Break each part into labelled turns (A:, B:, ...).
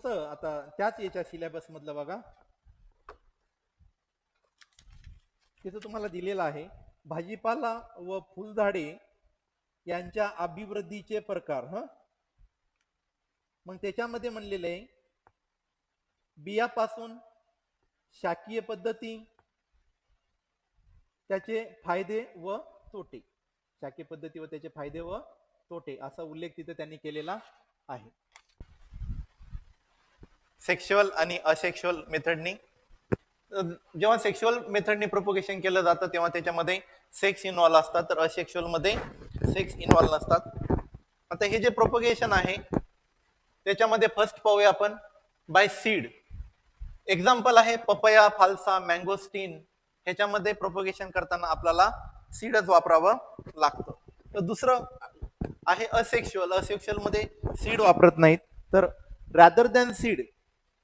A: आता त्याच याच्या सिलेबस मधलं बघा, तिथं तुम्हाला दिलेलं आहे भाजीपाला व फुलझाडे यांच्या अभिवृद्धीचे प्रकार. मग त्याच्यामध्ये म्हणलेलं आहे बियापासून शाकीय पद्धती, त्याचे फायदे व तोटे, शाकीय पद्धती व त्याचे फायदे व तोटे असा उल्लेख तिथे त्यांनी केलेला आहे. सेक्शुअल आणि असेक्शुअल मेथडनी, जेव्हा सेक्शुअल मेथडनी प्रोपोगेशन केलं जातं तेव्हा त्याच्यामध्ये सेक्स इन्व्हॉल्व असतात, तर असेक्शुअल मध्ये सेक्स इन्व्हॉल्व नसतात. आता हे जे प्रोपोगेशन आहे त्याच्यामध्ये फर्स्ट पाहूया आपण बाय सीड. एक्झाम्पल आहे पपया, फाल्सा, मँगोस्टीन. ह्याच्यामध्ये प्रोपोगेशन करताना आपल्याला सीडच वापरावं लागतं. तर दुसरं आहे असेक्शुअल. असेक्शुअल मध्ये सीड वापरत नाहीत, तर rather than seed,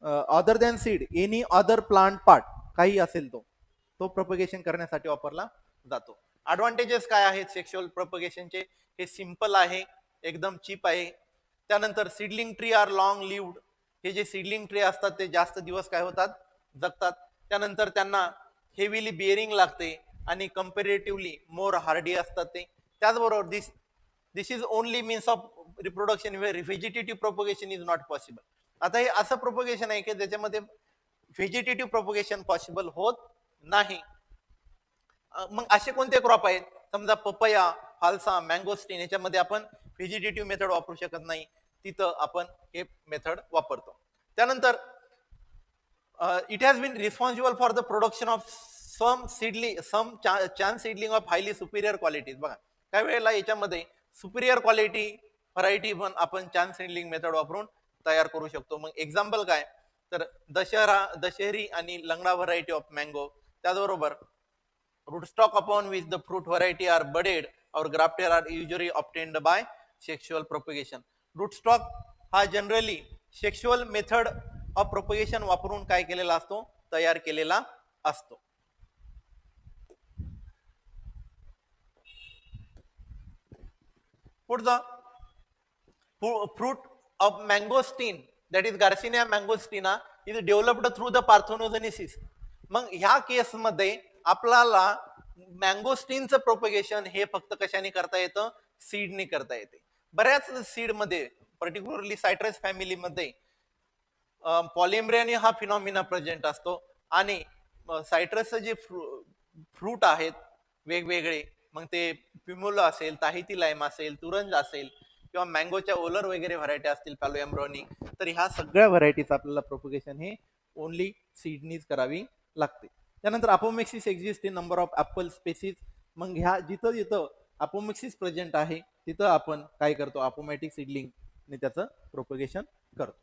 A: other than seed, any other plant part काही असेल तो प्रोपोगेशन करण्यासाठी वापरला जातो. ऍडव्हान्टेजेस काय आहेत सेक्शुअल प्रोपोगेशनचे? हे सिंपल आहे, एकदम चीप आहे. त्यानंतर seedling tree are long lived. हे जे सीडलिंग ट्री असतात ते जास्त दिवस काय होतात, जगतात. त्यानंतर त्यांना हेवीली बिअरिंग लागते आणि कंपॅरेटिव्हली मोर हार्डी असतात ते. त्याचबरोबर this is only means of reproduction where vegetative propagation is not possible. आता हे असं प्रोपोगेशन आहे की ज्याच्यामध्ये व्हेजिटेटिव्ह प्रोपोगेशन पॉसिबल होत नाही. मग असे कोणते क्रॉप आहेत? समजा पपया, फाल्सा, मँगोस्टीन याच्यामध्ये आपण व्हेजिटेटिव्ह मेथड वापरू शकत नाही, तिथं आपण हे मेथड वापरतो. त्यानंतर it has been responsible for the production of some chance seedling of highly superior qualities. बघा काही वेळेला याच्यामध्ये सुपिरियर क्वालिटी व्हरायटी पण आपण चान्स सीडलिंग मेथड वापरून तयार करू शकतो. मग एक्झाम्पल काय, तर दशहरी आणि लंगडा व्हरायटी ऑफ मँगो. त्याचबरोबर rootstock upon which the fruit variety are budded or grafted are usually obtained by sexual propagation. rootstock हा generally sexual method of propagation वापरून काय केलेला असतो, तयार केलेला असतो. पुढचा fruit of mangosteen, that is Garcinia mangostina, is developed through the parthenogenesis. मग ह्या केस मध्ये आपल्याला मँगोस्टीनचं प्रोपगेशन हे फक्त कशाने करता येतं, सीडने करता येते. बऱ्याच सीड मध्ये पर्टिक्युलरली सायट्रस फॅमिलीमध्ये पॉलिमरेनी हा फिनॉमिना प्रेझेंट असतो आणि सायट्रसचे जे फ्रूट आहेत वेगवेगळे, मग ते पिमुला असेल, ताहिती लाईम असेल, तुरंज असेल किंवा मँगोच्या ओलर वगैरे व्हरायटी असतील, पॅलोएम्ब्रोनी, तर ह्या सगळ्या व्हरायटीज आपल्याला प्रोपगेशन हे ओनली सीडनीच करावी लागते. त्यानंतर apomixis exist in number of apple species. मग ह्या जिथं जिथं अपोमेक्सिस प्रेझेंट आहे तिथं आपण काय करतो, अपोमॅटिक सीडलिंग ने त्याचं प्रोपगेशन करतो.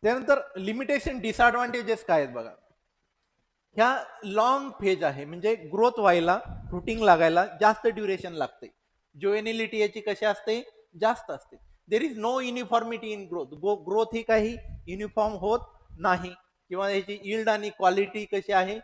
A: त्यानंतर लिमिटेशन डिसएडव्हान्टेजेस काय आहेत बघा. ह्या लॉंग फेज आहे, म्हणजे ग्रोथ व्हायला, फ्रुटिंग लागायला जास्त ड्युरेशन लागते. ज्युएनिलिटी याची कशी असते, जास्त असते. There is no uniformity in growth. Growth ही काही युनिफॉर्म होत नाही, किंवा याची यील्ड आणि क्वालिटी कशी आहे,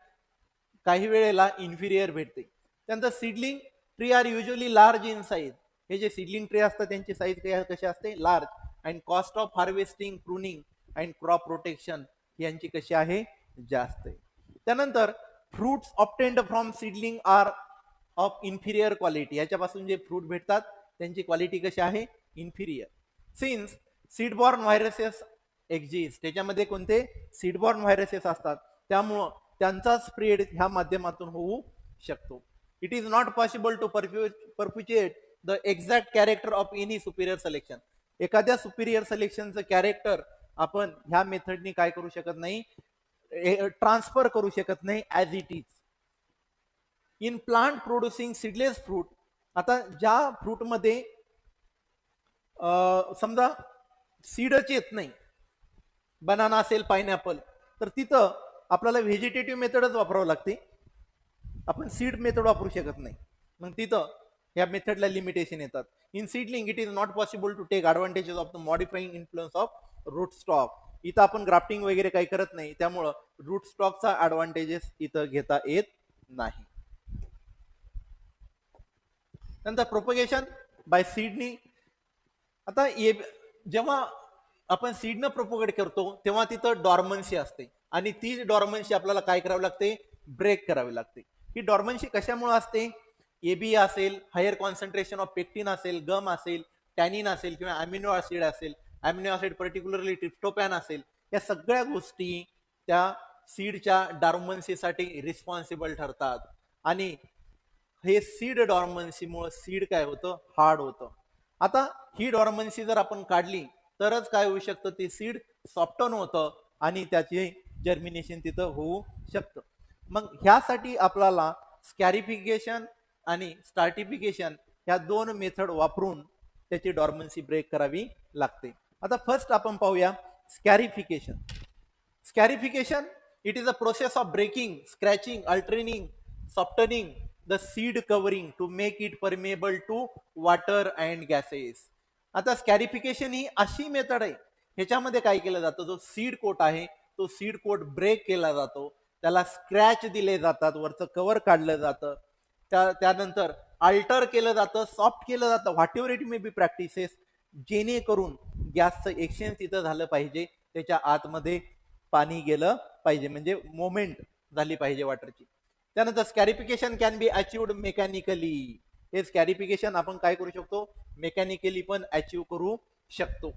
A: काही वेळेला इन्फिरियर भेटते. त्यानंतर seedling tree are usually large in size. हे जे सीडलिंग ट्री असतात त्यांची साईज कशी असते, large. And cost of harvesting, pruning and crop protection यांची कशी आहे, जास्त आहे. त्यानंतर fruits obtained from seedling are of inferior quality. याच्यापासून जे फ्रूट भेटतात त्यांची क्वालिटी कशी आहे, inferior. Since seedborne viruses exist. त्याच्यामध्ये कोणते, सीडबॉर्न व्हायरसेस असतात, त्यामुळं त्यांचा स्प्रेड ह्या माध्यमातून होऊ शकतो. It is not possible to perpetuate the exact character of any superior selection. एखाद्या सुपिरियर सिलेक्शनचं कॅरेक्टर आपण ह्या मेथडनी काय करू शकत नाही, ट्रान्सफर करू शकत नाही as it is. In plant producing seedless fruit. आता ज्या फ्रूटमध्ये समजा सीडच येत नाही, बनाना असेल, पायनॅपल, तर तिथं आपल्याला व्हेजिटेटिव्ह मेथडच वापरावं लागते, आपण सीड मेथड वापरू शकत नाही. मग तिथं या मेथडला लिमिटेशन येतात. In seedling it is not possible to take advantages of the modifying influence of root stock. इथं आपण ग्राफ्टिंग वगैरे काही करत नाही, त्यामुळं रूट स्टॉकचा ऍडव्हान्टेजेस इथं घेता येत नाही. नंतर प्रोपगेशन बाय सीडनी. आता जेव्हा आपण सीडनं प्रोपोगेट करतो तेव्हा तिथं डॉर्मन्सी असते आणि ती डॉर्मन्सी आपल्याला काय करावी लागते, ब्रेक करावी लागते. ही डॉर्मन्सी कशामुळे असते, एबी असेल, हायर कॉन्सन्ट्रेशन ऑफ पेक्टिन असेल, गम असेल, टॅनिन असेल किंवा अमिनो ऍसिड असेल, अमिनो ऍसिड पर्टिक्युलरली ट्रिप्टोपॅन असेल, या सगळ्या गोष्टी त्या सीडच्या डॉर्मन्सीसाठी रिस्पॉन्सिबल ठरतात. आणि हे सीड डॉर्मन्सीमुळे सीड काय होतं, हार्ड होतं. आता ही डॉर्मन्सी जर आपण काढली तरच काय होऊ शकतं, ते सीड सॉफ्टन होतं आणि त्याचे जर्मिनेशन तिथं होऊ शकतं. मग ह्यासाठी आपल्याला स्कॅरिफिकेशन आणि स्टार्टिफिकेशन ह्या दोन मेथड वापरून त्याची डॉर्मन्सी ब्रेक करावी लागते. आता फर्स्ट आपण पाहूया scarification. Scarification it is a process of breaking, scratching, altering, softening the seed covering to make it permeable to water and gases. आता स्कॅरिफिकेशन ही अशी मेथड आहे, ह्याच्यामध्ये काय केलं जातं, जो सीड कोट आहे तो सीड कोट ब्रेक केला जातो, त्याला स्क्रॅच दिले जातात, वरचं कव्हर काढलं जातं, त्यानंतर अल्टर केलं जातं, सॉफ्ट केलं जातं, what ever it may B practices, जेणेकरून गॅसचं एक्सचेंज तिथं झालं पाहिजे, त्याच्या आतमध्ये पाणी गेलं पाहिजे, म्हणजे मोमेंट झाली पाहिजे वॉटरची. त्यानंतर स्कॅरिफिकेशन कॅन बी अचिव्ड मेकॅनिकली. हे स्कॅरिफिकेशन आपण काय करू शकतो, मेकॅनिकली पण अचीव करू शकतो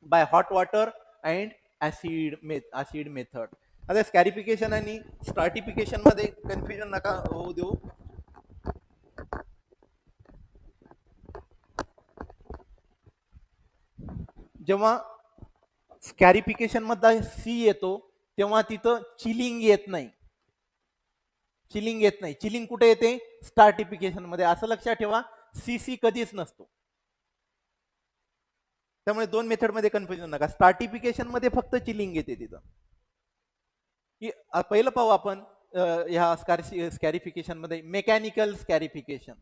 A: by hot water and acid method. आता स्कॅरिफिकेशन आणि स्टार्टिफिकेशन मध्ये कन्फ्युजन नका होऊ देऊ. जेव्हा स्कॅरिफिकेशन मध्ये सी येतो तेव्हा तिथं चिलिंग येत नाही. चिलिंग कुठे येते, स्टार्टिफिकेशन मध्ये. असं लक्षात ठेवा, सीसी कधीच नसतो. त्यामुळे दोन मेथड मध्ये कन्फ्युजन नका. स्टार्टिफिकेशन मध्ये फक्त चिलिंग येते तिथं. पहिलं पाहू आपण ह्या स्कॅरिफिकेशन मध्ये mechanical scarification.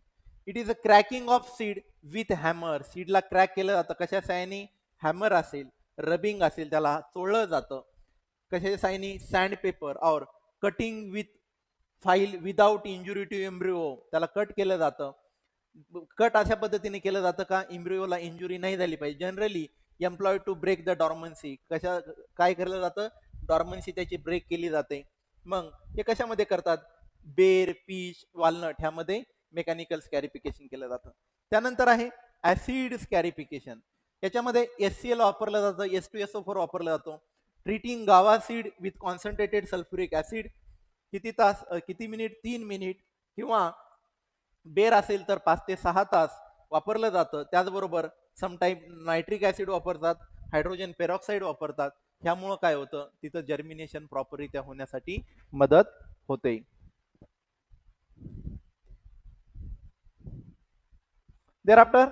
A: It is a cracking of seed with hammer. सीडला क्रॅक केलं जातं कशा साहाय्याने, हॅमर असेल, रबिंग असेल, त्याला चोळलं जातं. कशाच्या साहाय्याने, सँड पेपर और cutting with file without injury to embryo. त्याला कट केलं जातं. कट अशा पद्धतीने केलं जातं का एम्ब्रिओला इंजुरी नाही झाली पाहिजे. Generally employ to break the dormancy. काय केलं जातं, डॉर्मन्सी त्याची ब्रेक केली जाते. मग हे कशामध्ये करतात, बेर, पीच, वॉलनट ह्यामध्ये मेकॅनिकल स्कॅरिफिकेशन केलं जातं. त्यानंतर आहे ऍसिड स्कॅरिफिकेशन. याच्यामध्ये एससीएल वापरलं जातं, H2SO4 वापरला जातो. ट्रीटिंग गावा seed with concentrated sulphuric acid. किती तास, किती मिनिट, 3 मिनिट, किंवा बेर असेल तर 5 ते 6 तास वापरलं जातं. त्याचबरोबर समटाईम नायट्रिक ऍसिड वापरतात, हायड्रोजन पेरॉक्साईड वापरतात. ह्यामुळं काय होतं, तिथं जर्मिनेशन प्रॉपररित्या होण्यासाठी मदत होते. देअरआफ्टर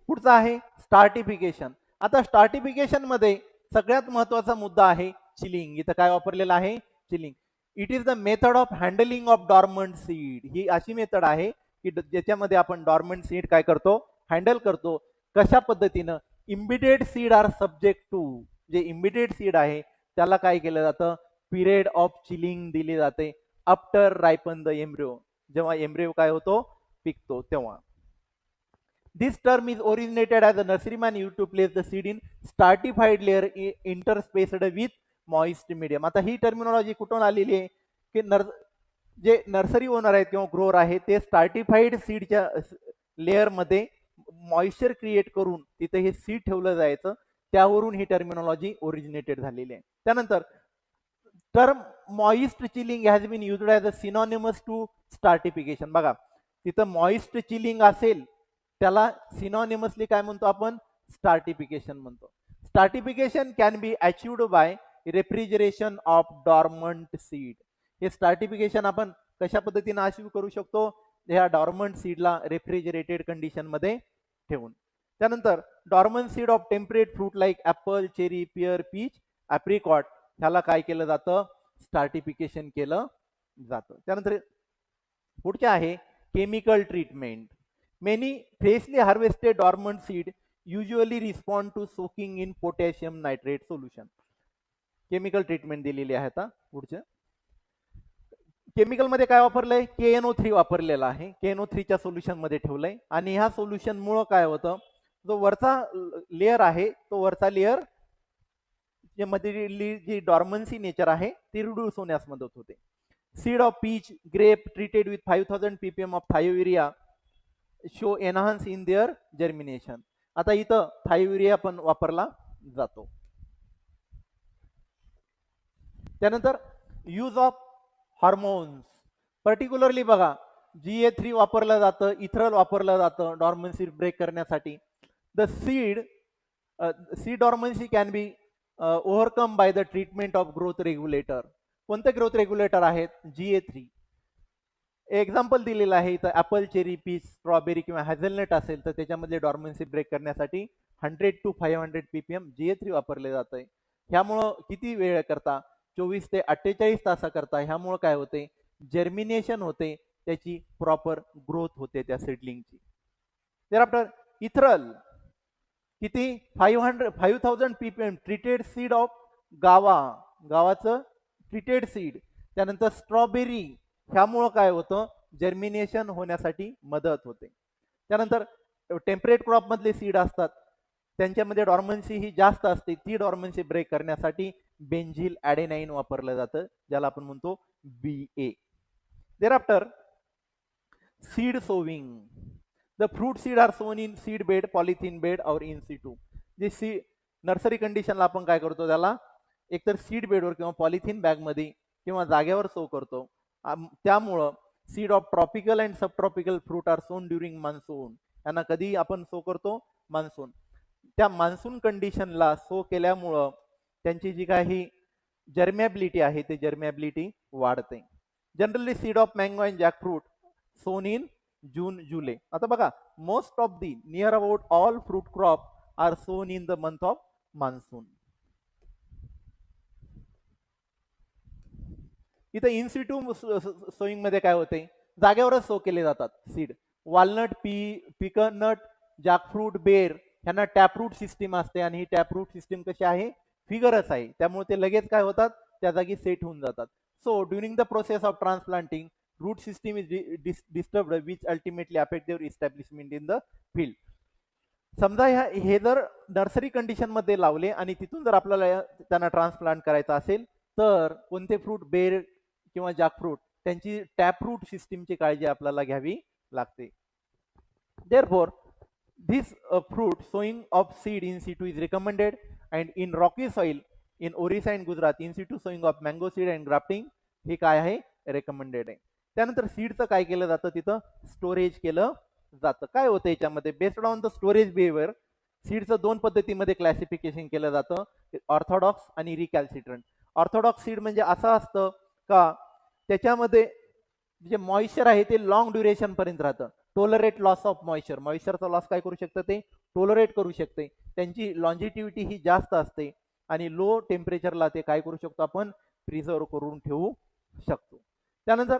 A: पुढचा आहे स्टार्टिफिकेशन. आता स्टार्टिफिकेशन मध्ये सगळ्यात महत्वाचा मुद्दा आहे चिलिंग. इथं काय वापरलेलं आहे, chilling. It is the method of handling of dormant seed. ही अशी मेथड आहे की ज्याच्यामध्ये आपण डॉर्मंट सीड काय करतो, हँडल करतो. कशा पद्धतीनं, इम्बिडिएट सीड आर सब्जेक्ट टू. जे इम्बिडिएट सीड आहे त्याला काय केलं जातं, पिरियड ऑफ चिलिंग दिली जाते आफ्टर रायपन द एम्ब्रिओ. जेव्हा एम्ब्रिओ काय होतो, पिकतो तेव्हा. This term is originated as a nurseryman used to place the seed in stratified layer interspaced with moist medium. आता ही टर्मिनॉलॉजी कुठून आलेली आहे की जे नर्सरी ओनर आहेत किंवा ग्रोअर आहे ते स्टार्टिफाईड सीडच्या लेअर मध्ये मॉइश्चर क्रिएट करून तिथे हे सीड ठेवलं जायचं. त्यावरून ही टर्मिनॉलॉजी ओरिजिनेटेड झालेली आहे. त्यानंतर term moist chilling has been used as a synonymous to stratification. बघा तिथं मॉइस्ट चिलिंग असेल त्याला सिनॉनिमसली काय म्हणतो आपण, स्टार्टिफिकेशन म्हणतो. Stratification can be achieved by refrigeration of dormant seed. हे स्टार्टिफिकेशन आपण कशा पद्धतीने अचीव करू शकतो, ह्या डॉर्मंट सीडला रेफ्रिजरेटेड कंडिशन मध्ये ठेवून. त्यानंतर dormant seed of temperate fruit like apple, cherry, pear, peach, apricot ह्याला काय केलं जातं, स्टार्टिफिकेशन केलं जातं. त्यानंतर पुढचे आहे chemical treatment. Many freshly harvested dormant seed usually respond to soaking in potassium nitrate solution. Chemical treatment दिलेली आहे. आता पुढचे केमिकल मध्ये काय वापरलंय, KNO3 वापरलेला आहे, KNO3च्या सोल्युशन मध्ये ठेवलंय. आणि ह्या सोल्युशन मुळे काय होतं, जो वरचा लेअर आहे तो वरचा लेअर मधली जी डॉर्मन्सी नेचर आहे ती रिड्यूस होण्यास मदत होते. Seed of peach grape treated with 5000 ppm of thiourea show enhance in their germination. आता इथं थायोयुरिया पण वापरला जातो. त्यानंतर यूज ऑफ हार्मोन्स, पर्टिक्युलरली बघा GA3 वापरलं जातं, इथरल वापरलं जातं डॉर्मन्सी ब्रेक करण्यासाठी. The seed dormancy can be overcome by the treatment of growth regulator. कोणते ग्रोथ रेग्युलेटर आहेत, GA3. एक्झाम्पल दिलेलं आहे इथं, ऍपल, चेरी, पीच, स्ट्रॉबेरी किंवा हॅझलनट असेल तर त्याच्यामधले डॉर्मन्सी ब्रेक करण्यासाठी 100 to 500 ppm GA3 वापरले जात आहे. ह्यामुळं किती वेळ करता, 24 ते 48 तासाकरता. ह्यामुळं काय होते, जर्मिनेशन होते, त्याची प्रॉपर ग्रोथ होते त्या सीडलिंगची. त्यानंतर इथरल किती, 5000 ppm ट्रीटेड सीड ऑफ गावाचं ट्रीटेड सीड. त्यानंतर स्ट्रॉबेरी, ह्यामुळं काय होतं, जर्मिनेशन होण्यासाठी मदत होते. त्यानंतर टेम्परेट क्रॉप मधले सीड असतात त्यांच्यामध्ये डॉर्मन्सी ही जास्त असते, ती डॉर्मन्सी ब्रेक करण्यासाठी बेंझिल ॲडेनाइन वापरलं जातं, ज्याला आपण म्हणतो BA. thereafter seed sowing, the fruit seed are sown in seed bed, polythene bed or in situ. जे नर्सरी कंडिशनला आपण काय करतो, त्याला एकतर सीड बेडवर किंवा पॉलिथिन बॅगमध्ये किंवा जागेवर सो करतो. त्यामुळं seed of tropical and sub tropical fruit are sown during monsoon. त्यांना कधी आपण सो करतो, मान्सून. त्या मान्सून कंडिशनला सो केल्यामुळं त्यांची जी काही जर्मॅबिलिटी आहे ते जर्मॅबिलिटी वाढते. Generally seed of mango and jackfruit sown in June July. आता बघा, most of the near about all fruit crop are sown in the month of monsoon. इथं इन सिटू सोईंग मध्ये काय होते, जागेवरच सो केले जातात seed. Walnut, pecan nut, jackfruit, ber ह्यांना टॅपरूट सिस्टीम असते आणि ही टॅपरूट सिस्टीम कशी आहे, फिगरच आहे, त्यामुळे ते लगेच काय होतात, त्या जागी सेट होऊन जातात. So during the process of transplanting root system is disturbed which ultimately affect their establishment in the field. समजा हे जर नर्सरी कंडिशन मध्ये लावले आणि तिथून जर आपल्याला त्यांना ट्रान्सप्लांट करायचं असेल तर कोणते फ्रूट, बेर किंवा जॅकफ्रूट, त्यांची टॅपरूट सिस्टीमची काळजी आपल्याला घ्यावी लागते. Therefore, this fruit sowing of seed in situ is recommended, and in rocky soil in Orissa and Gujarat in situ sowing of mango seed and grafting हे काय आहे, रेकमेंडेड आहे. त्यानंतर सीडचं काय केलं जातं, तिथं स्टोरेज केलं जातं. काय होतं याच्यामध्ये, based on the storage behaviour सीडचं 2 पद्धतीमध्ये क्लासिफिकेशन केलं जातं, ऑर्थोडॉक्स आणि रिकॅल्सिट्रंट. ऑर्थोडॉक्स सीड म्हणजे असं असतं का त्याच्यामध्ये जे मॉइश्चर आहे ते लॉंग ड्युरेशन पर्यंत राहतं. टोलरेट लॉस ऑफ मॉइश्चर, मॉइश्चरचा लॉस काय करू शकतं, ते टोलरेट करू शकते. त्यांची लॉन्जिटिव्हिटी ही जास्त असते आणि लो टेम्परेचरला ते काय करू शकतो, आपण प्रिझर्व करून ठेवू शकतो. त्यानंतर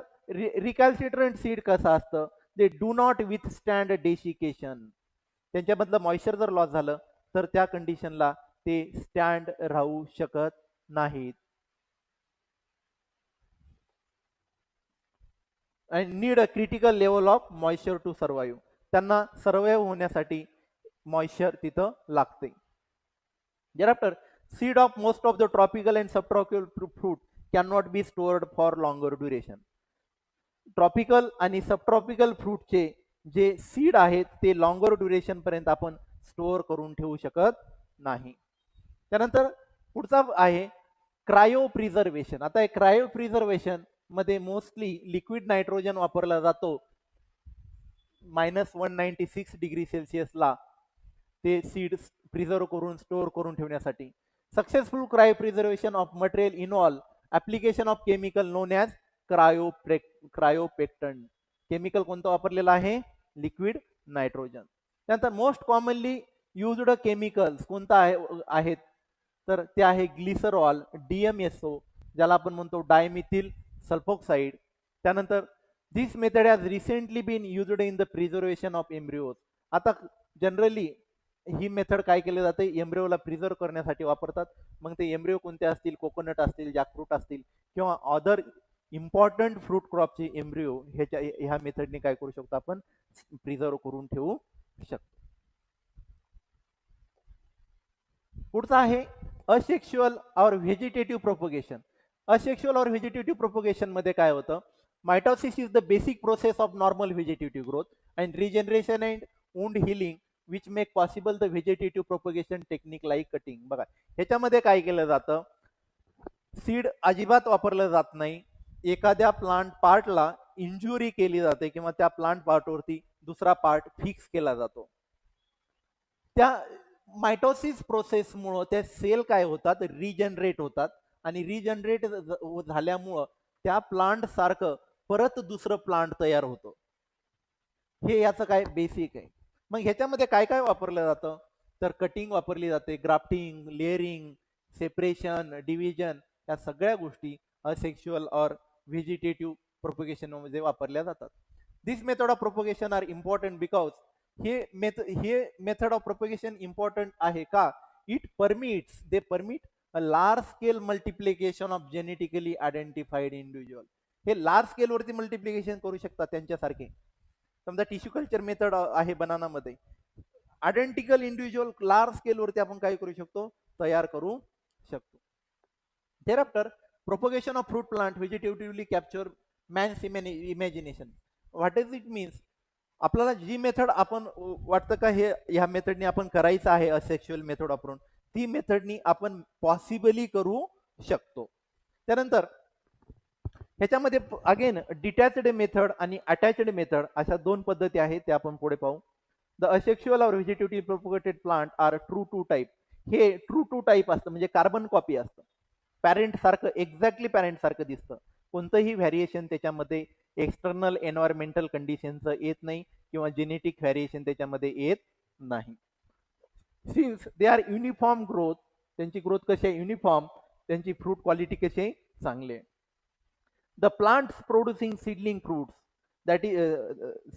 A: रिकॅल्सिट्रंट सीड कसं असतं, they do not withstand desiccation. त्यांच्यामधलं मॉइश्चर जर लॉस झालं तर त्या कंडिशनला ते स्टँड राहू शकत नाहीत. and need a critical level of moisture to survive. त्यांना सर्वाइव्ह होण्यासाठी मॉइश्चर तिथं लागते. thereafter seed of most of the tropical and subtropical fruit cannot be stored for longer duration. Tropical आणि सबट्रॉपिकल फ्रूटचे जे सीड आहेत ते लॉंगर ड्युरेशन पर्यंत आपण स्टोअर करून ठेवू शकत नाही. त्यानंतर पुढचा आहे क्रायो प्रिझर्वेशन. आता हे क्रायो प्रिझर्वेशन मध्ये मोस्टली लिक्विड नायट्रोजन वापरला जातो. -196 डिग्री सेल्सिअसला ते सीड प्रिझर्व करून स्टोअर करून ठेवण्यासाठी. Successful cryopreservation of material involve application of chemical known as cryoprotectant. Chemical कोणतं वापरलेलं आहे, लिक्विड नायट्रोजन. त्यानंतर मोस्ट कॉमनली युज्ड केमिकल्स कोणता आहेत तर ते आहे ग्लिसरॉल, DMSO ज्याला आपण म्हणतो डायमिथिल सल्फोक्साइड. त्यानंतर this method has recently been used in the preservation of embryos. आता जनरली ही मेथड काय केली जाते, एम्ब्रिओला प्रिझर्व करण्यासाठी वापरतात. मग ते एम्ब्रिओ कोणते असतील, कोकोनट असतील, जॅकफ्रूट असतील किंवा अदर
B: इम्पॉर्टंट फ्रूट क्रॉपचे एम्ब्रिओ ह्या मेथडने काय करू शकतो आपण प्रिझर्व करून ठेवू शकतो. पुढचा आहे असेक्शुअल और व्हेजिटेटिव्ह प्रोपोगेशन. असेक्शुअल और व्हेजिटेटिव्ह प्रोपोगेशन मध्ये काय होतं, mitosis is the basic process of normal vegetative growth and regeneration and wound healing which make possible the vegetative propagation technique like cutting. बघा ह्याच्यामध्ये काय केलं जातं, सीड अजिबात वापरलं जात नाही. एखाद्या प्लांट पार्टला इंजुरी केली जाते किंवा त्या प्लांट पार्टवरती दुसरा पार्ट फिक्स केला जातो. त्या मायटोसिस प्रोसेसमुळं त्या सेल काय होतात, रिजनरेट होतात आणि रिजनरेट झाल्यामुळं त्या प्लांट सारखं परत दुसरं प्लांट तयार होतं. हे याचं काय बेसिक आहे. मग ह्याच्यामध्ये काय काय वापरलं जातं, तर कटिंग वापरली जाते, ग्राफ्टिंग, लेअरिंग, सेपरेशन, डिव्हिजन, या सगळ्या गोष्टी असेक्शुअल और व्हेजिटेटिव्ह प्रोपोगेशन मध्ये वापरल्या जातात. This method of propagation are important because हे मेथड ऑफ प्रोपोगेशन इम्पॉर्टंट आहे का, it permit a large scale multiplication of genetically identified individual. हे लार्ज स्केलवरती मल्टिप्लिकेशन करू शकतात त्यांच्यासारखे. समजा टिश्यू कल्चर मेथड आहे बनानामध्ये, आयडेंटिकल इंडिव्हिज्युअल लार्ज स्केलवरती आपण काय करू शकतो, तयार करू शकतो. thereafter propagation of fruit plant vegetatively capture man's imagination. what does it means, आपल्याला जी मेथड आपण वाटतं का हे ह्या मेथडनी आपण करायचं आहे असेक्शुअल मेथड वापरून, ती मेथडनी आपण पॉसिबली करू शकतो. त्यानंतर ह्याच्यामध्ये अगेन डिटॅचड मेथड आणि अटॅचड मेथड अशा दोन पद्धती आहेत, त्या आपण पुढे पाहू. द असेक्शुअल और vegetative propagated plant are true to type. हे ट्रू टू टाईप असतं, म्हणजे कार्बन कॉपी असतं, पॅरेंट सारखं, एक्झॅक्टली पॅरेंट सारखं दिसतं. कोणतंही व्हॅरिएशन त्याच्यामध्ये एक्सटर्नल एन्व्हायरमेंटल कंडिशनचं येत नाही किंवा जेनेटिक व्हॅरिएशन त्याच्यामध्ये येत नाही. Since they are uniform growth, त्यांची ग्रोथ कशी आहे, युनिफॉर्म, त्यांची फ्रूट क्वालिटी कशी आहे, चांगले. The plants producing seedling fruits, that is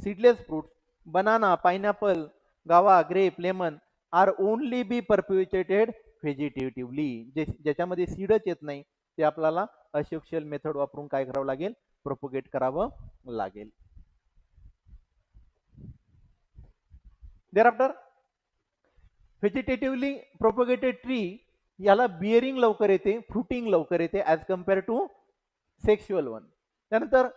B: seedless fruits, banana, pineapple, गावा, ग्रेप, लेमन आर ओनली बी परप्युएटेड व्हेजिटेटिव्हली. ज्याच्यामध्ये सीडच येत नाही ते आपल्याला असेक्शुअल मेथड वापरून काय करावं लागेल, प्रोपोगेट करावं लागेल. thereafter व्हेजिटेटिव्हली प्रोपोगेटेड ट्री याला बिअरिंग लवकर येते, फ्रुटिंग लवकर येते as compare to sexual one. त्यानंतर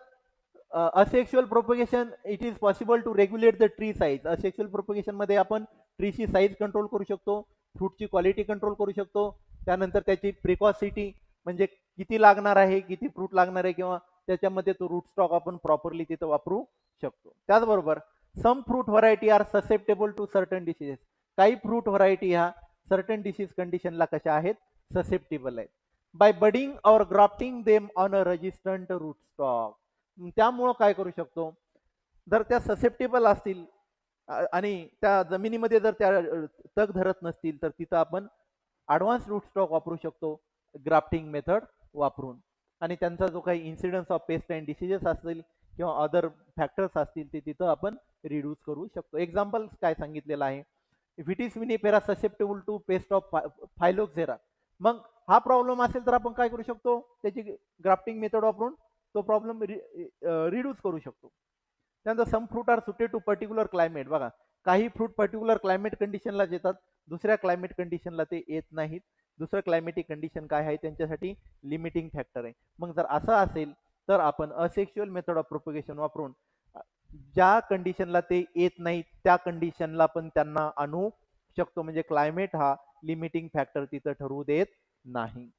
B: asexual propagation it is possible to regulate the tree size. Asexual propagation मध्ये आपण ट्रीची साईज कंट्रोल करू शकतो, फ्रूटची क्वालिटी कंट्रोल करू शकतो, त्यानंतर त्याची प्रिकॉसिटी म्हणजे किती लागणार आहे, किती फ्रूट लागणार आहे, किंवा त्याच्यामध्ये तो रूट स्टॉक आपण प्रॉपरली तिथं वापरू शकतो. त्याचबरोबर some fruit variety are susceptible to certain diseases. काही फ्रूट व्हरायटी ह्या सर्टन डिसीज कंडिशनला कशा आहेत, ससेप्टेबल आहेत. बाय बडिंग और grafting them on a resistant root stock. त्यामुळं काय करू शकतो, जर त्या ससेप्टेबल असतील आणि त्या जमिनीमध्ये जर त्या तग धरत नसतील तर तिथं आपण ॲडव्हान्स रूट स्टॉक वापरू शकतो ग्राफ्टिंग मेथड वापरून. आणि त्यांचा जो काही incidence of paste and diseases असतील किंवा अदर फॅक्टर्स असतील ते तिथं आपण रिड्यूस करू शकतो. एक्झाम्पल काय सांगितलेलं आहे, व्हिटिस विनिपेरा ससेप्टेबल टू पेस्ट ऑफ फायलोक्सेरा. मग हा प्रॉब्लेम असेल तर आपण काय करू शकतो, त्याची ग्राफ्टिंग मेथड वापरून तो प्रॉब्लेम रिड्यूस करू शकतो. त्यानंतर some fruit are suited to particular climate. बघा काही फ्रूट पर्टिक्युलर क्लायमेट कंडिशनला येतात, दुसऱ्या क्लायमेट कंडिशनला ते येत नाहीत. दुसरं क्लायमेटिक कंडिशन काय आहे त्यांच्यासाठी लिमिटिंग फॅक्टर आहे. मग जर असं असेल तर आपण असेक्शुअल मेथड ऑफ प्रोपोगेशन वापरून ज्या कंडिशनला ते येत नाही त्या कंडिशनला पण त्यांना आणू शकतो, म्हणजे क्लायमेट हा लिमिटिंग फॅक्टर तिथं ठरवू देत नाही.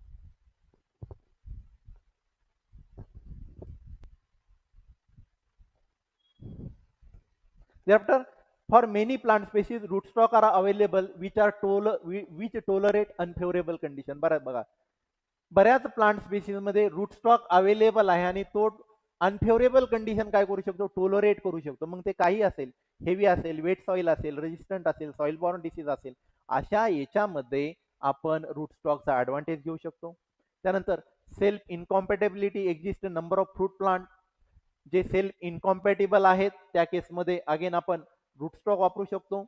B: thereafter for many plant species rootstock are available which tolerate unfavorable condition. बघा बऱ्याच प्लांट स्पीसीज मध्ये रूटस्टॉक अवेलेबल आहे आणि तो अनफेवरेबल कंडिशन काय करू शकतो, टोलरेट करू शकतो. मग ते काही असेल, हेवी असेल, वेट सॉइल असेल, रेजिस्टंट असेल, सॉइल बॉर्न डिसीज असेल, अशा याच्यामध्ये आपण रूटस्टॉकचा ऍडव्हान्टेज घेऊ शकतो. त्यानंतर self incompatibility exist number of fruit plant. जे सेल्फ इनकॉम्पॅटेबल आहेत त्या केसमध्ये अगेन आपण रूटस्टॉक वापरू शकतो.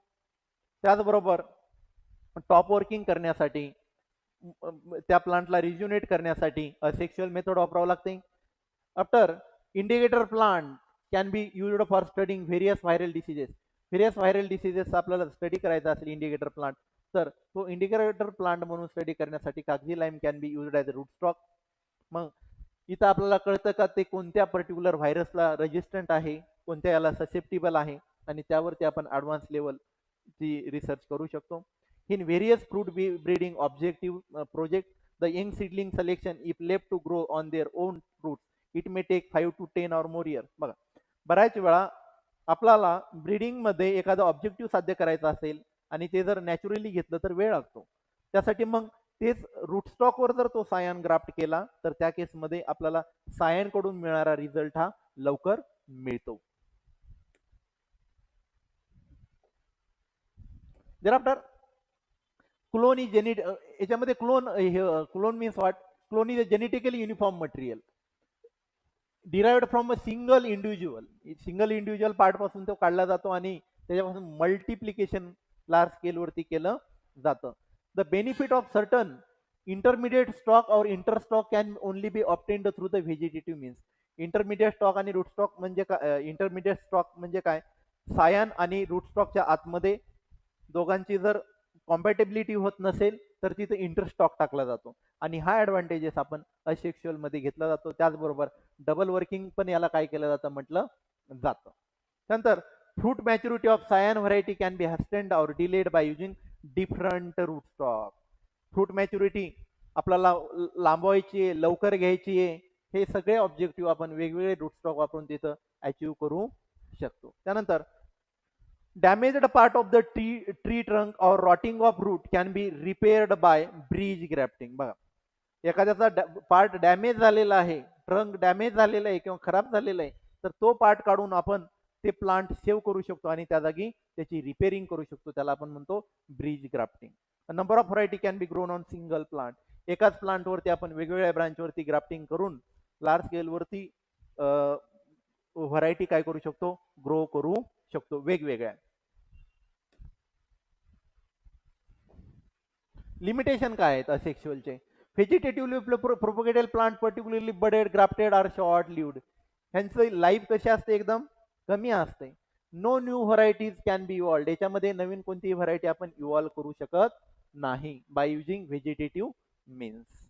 B: त्याचबरोबर टॉप वर्किंग करण्यासाठी त्या प्लांटला रिज्युनेट करण्यासाठी असेक्शुअल मेथड वापरावं लागते. After indicator plant can be used for studying various viral diseases. Various viral diseases आपल्याला स्टडी करायचा असेल इंडिकेटर प्लांट, तर तो इंडिकेटर प्लांट म्हणून स्टडी करण्यासाठी कागजी lime can be used as a route stock. मग इथं आपल्याला कळतं का ते कोणत्या पर्टिक्युलर व्हायरसला रेजिस्टंट आहे, कोणत्या याला ससेप्टिबल आहे, आणि त्यावरती आपण ॲडव्हान्स लेवलची रिसर्च करू शकतो. In various fruit breeding objective project the young seedling selection if left to grow on their own root it may take 5 to 10 or more years. बघा, बऱ्याच वेळा आपल्याला ब्रीडिंगमध्ये एखादा ऑब्जेक्टिव्ह साध्य करायचा असेल आणि ते जर नॅचरली घेतलं तर वेळ लागतो. त्यासाठी मग तेच रूटस्टॉकवर जर तो सायन ग्राफ्ट केला तर त्या केसमध्ये आपल्याला सायनकडून मिळणारा रिझल्ट हा लवकर मिळतो. आफ्टर क्लोन इज याच्यामध्ये clone means what? Clone is a genetically uniform material derived from a single individual part पासून तो काढला जातो आणि त्याच्यापासून मल्टिप्लिकेशन लार्ज स्केलवरती केलं जातं. The benefit of certain intermediate stock or interstock can only be obtained through the vegetative means. Intermediate stock आणि रूट स्टॉक म्हणजे काय? इंटरमिडिएट स्टॉक म्हणजे काय? सायन आणि रूट स्टॉकच्या आतमध्ये दोघांची जर कॉम्पॅटेबिलिटी होत नसेल तर तिथे इंटरस्टॉक टाकला जातो आणि हा ऍडव्हान्टेजेस आपण असेक्शुअल मध्ये घेतला जातो. त्याचबरोबर डबल वर्किंग पण याला काय केलं जातं म्हटलं जातं. त्यानंतर fruit maturity of scion variety can be hastened or delayed by using different root stock. Fruit maturity आपल्याला लांबवायची आहे, लवकर घ्यायची आहे, हे सगळे ऑब्जेक्टिव्ह आपण वेगवेगळे रूट स्टॉक वापरून तिथं अचीव करू शकतो. त्यानंतर damaged part of the tree trunk or rotting of root can be repaired by bridge grafting. बघा, एखाद्याचा पार्ट डॅमेज झालेला आहे, ट्रंक डॅमेज झालेला आहे किंवा खराब झालेला आहे, तर तो पार्ट काढून आपण ते प्लांट सेव्ह करू शकतो आणि त्या जागी त्याची रिपेअरिंग करू शकतो. त्याला आपण म्हणतो bridge grafting. Number of variety can B grown on single plant. एकाच प्लांटवरती आपण वेगवेगळ्या ब्रांचवरती ग्राफ्टिंग करून लार्ज स्केलवरती व्हरायटी काय करू शकतो? ग्रो करू शकतो वेगवेगळ्या. लिमिटेशन काय आहेत असेक्शुअलचे? Vegetatively propagated plant particularly budded, grafted are short lived. ह्यांचं लाईफ कशी असते? एकदम कमी असते. No new varieties can be evolved. याच्यामध्ये नवीन कोणतीही व्हरायटी आपण इव्हॉल्व करू शकत नाही by using vegetative means.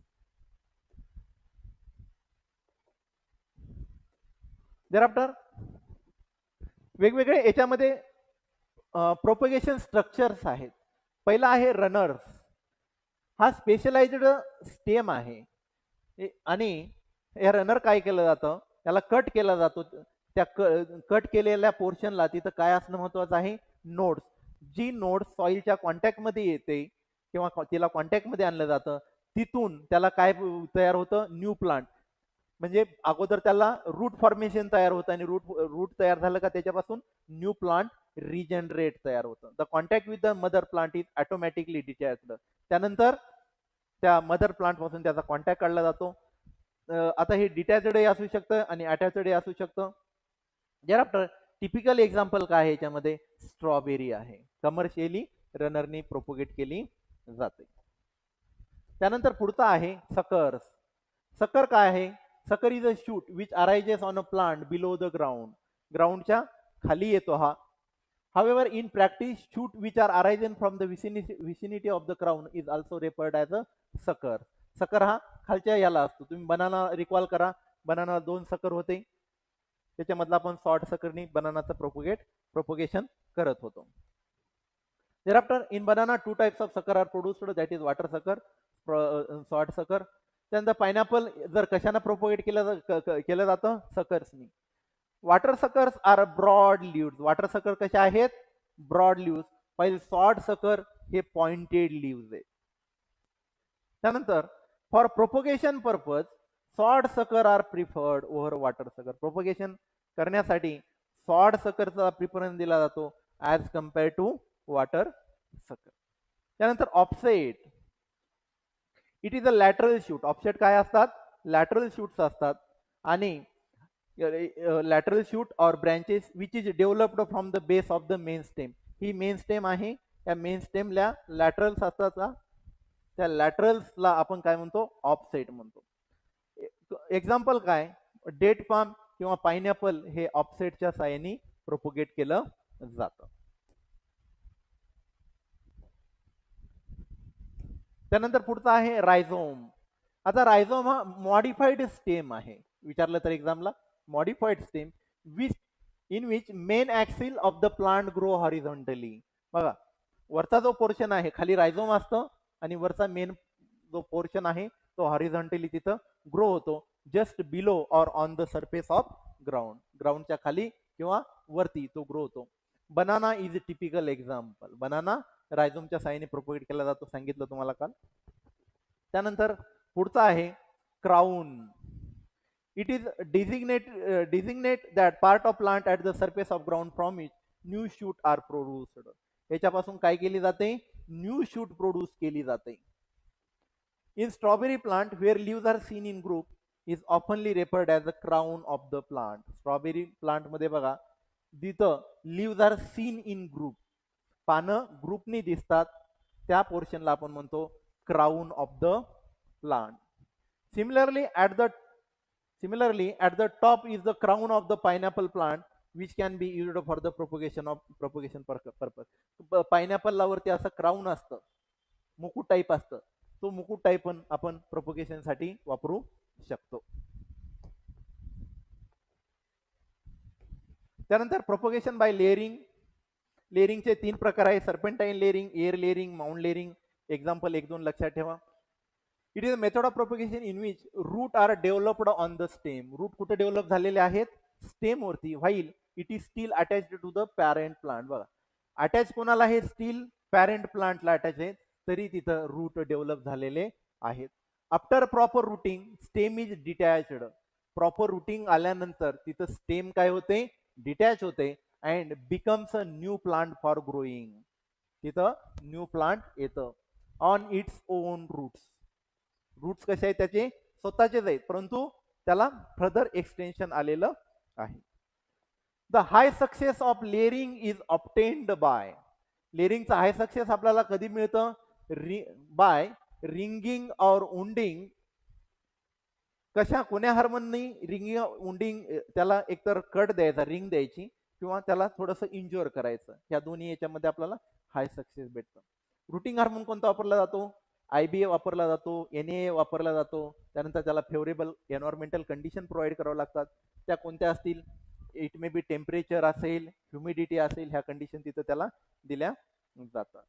B: After वेगवेगळे याच्यामध्ये प्रोपगेशन स्ट्रक्चर्स आहेत. पहिला आहे रनर्स. हा स्पेशलाइज्ड स्टेम आहे आणि या रनर काय केलं जातं? त्याला कट केला जातो. त्या कट केलेल्या पोर्शनला तिथं काय असणं महत्वाचं आहे? नोड्स. जी नोड्स सॉइलच्या कॉन्टॅक्टमध्ये येते किंवा तिला कॉन्टॅक्टमध्ये आणलं जातं, तिथून त्याला काय तयार होतं? New plant. म्हणजे अगोदर त्याला रूट फॉर्मेशन तयार होतं आणि रूट तयार झालं का त्याच्यापासून न्यू प्लांट रिजनरेट तयार होतं. The contact with the mother plant is automatically detached. त्यानंतर त्या मदर प्लांट पासून त्याचा कॉन्टॅक्ट काढला जातो. आता हे डिटॅचड असू शकतं आणि अटॅचड असू शकतं. आफ्टर टिपिकल एक्झाम्पल काय आहे याच्यामध्ये? स्ट्रॉबेरी आहे. कमर्शियली रनरनी प्रोपोगेट केली जाते. त्यानंतर पुढचा आहे सकर्स. सकर काय आहे? सकर is a shoot which arises on a plant below the ground. ग्राउंडच्या खाली येतो हा. However, in practice, shoot which are arising from the vicinity of the crown is also referred as a sucker. Sucker हा खालच्या याला असतो. तुम्ही banana recall करा, बनाना 2 सकर होते, त्याच्यामधला आपण शॉर्ट सकरनी बनानाचं प्रोपोगेशन करत होतो. Thereafter, in banana 2 types of sucker are produced, that is water sucker, short sucker. त्यानंतर पायनॅपल जर कशाने प्रोपोगेट केलं जातं? सकर्सनी. Water suckers are broad leaved. Water sucker कशा आहेत? Broad leaves. पहिले शॉर्ट सकर हे पॉइंटेड लिव्ह्ज आहेत. त्यानंतर for propagation purpose short sucker are preferred over water sucker. प्रोपोगेशन करण्यासाठी शॉर्ट सकरचा प्रिफरन्स दिला जातो as compare to water sucker. त्यानंतर offset. It is a lateral shoot. Offset काय असतात? लॅटरल शूट्स असतात आणि lateral shoot or branches which is developed from the base of the main stem. He main stem आहे. या main स्टेमला लॅटरल्स असतात. त्या लॅटरल्सला आपण काय म्हणतो? ऑफसेट म्हणतो. एक्झाम्पल काय? डेट पाम किंवा पायनॅपल हे ऑफसेटच्या साहाय्याने प्रोपोगेट केलं जातं. त्यानंतर पुढचा आहे रायझोम. आता रायझोम हा मॉडिफाईड स्टेम आहे, विचारलं तर एक्झामला. Modified stem which in which main axil of the plant grow horizontally. बघा, वरचा जो पोर्शन आहे खाली रायझोम असतं आणि वरचा मेन जो पोर्शन आहे तो हॉरिझॉन्टली तिथं ग्रो होतो, just below or on the surface of ground. ग्राउंडच्या खाली किंवा वरती तो ग्रो होतो. Banana is a typical example. Banana रायझोमच्या साहाय्याने प्रोपोगेट केला जातो, सांगितलं तुम्हाला काल. त्यानंतर पुढचा आहे crown. It is designate that part of plant at the surface of ground from it new shoot are produced. याच्यापासून काय केली जाते? न्यू शूट प्रोड्यूस केली जाते. In strawberry plant where leaves are seen in group is oftenly referred as the crown of the plant. Strawberry plant मध्ये बघा, तिथं leaves are seen in group, पानं ग्रुपनी दिसतात, त्या पोर्शनला आपण म्हणतो crown of the plant. Similarly at the top is the crown of the pineapple plant which can be used for the propagation purpose. Pineapple वरती असं क्राउन असतं, मुकुट टाईप असतं, तो मुकुट टाईप पण आपण प्रोपोगेशन साठी वापरू शकतो. त्यानंतर प्रोपोगेशन बाय लेअरिंग. लेअरिंगचे 3 प्रकार आहे: serpentine layering, air layering, mound layering. Example 1-2 लक्षात ठेवा. It is a method of propagation in which root are developed on the stem. Root कुठे डेव्हलप झालेले आहेत? स्टेम वरती. While it is still attached to the parent plant. बघा, attach कोणाला आहे? Steel parent प्लांटला attach आहे, तरी तिथं रूट डेव्हलप झालेले आहेत. After proper rooting stem is detached. Proper rooting आल्यानंतर तिथं स्टेम काय होते? डिटॅच होते and becomes a new plant for growing. तिथं न्यू प्लांट येतं on its own roots. Roots कसे आहेत? त्याचे स्वतःचेच आहेत, परंतु त्याला फर्दर एक्सटेन्शन आलेलं आहे. The high success of layering is obtained by. लेअरिंगचा हाय सक्सेस आपल्याला कधी मिळतं? बाय रिंगिंग और उंडिंग. कशा कोण्या हार्मोननी? रिंगिंग उंडिंग. त्याला एकतर कट द्यायचा, रिंग द्यायची, किंवा त्याला थोडंसं इंज्युअर करायचं. या दोन्ही याच्यामध्ये आपल्याला हाय सक्सेस भेटतं. रुटिंग हार्मोन कोणता वापरला जातो? IBA वापरला जातो, NA वापरला जातो. त्यानंतर त्याला फेवरेबल एन्व्हायरमेंटल कंडिशन प्रोव्हाइड करावं लागतात. त्या कोणत्या असतील? इट मे बी टेम्परेचर असेल, ह्युमिडिटी असेल, ह्या कंडिशन तिथं त्याला दिल्या जातात.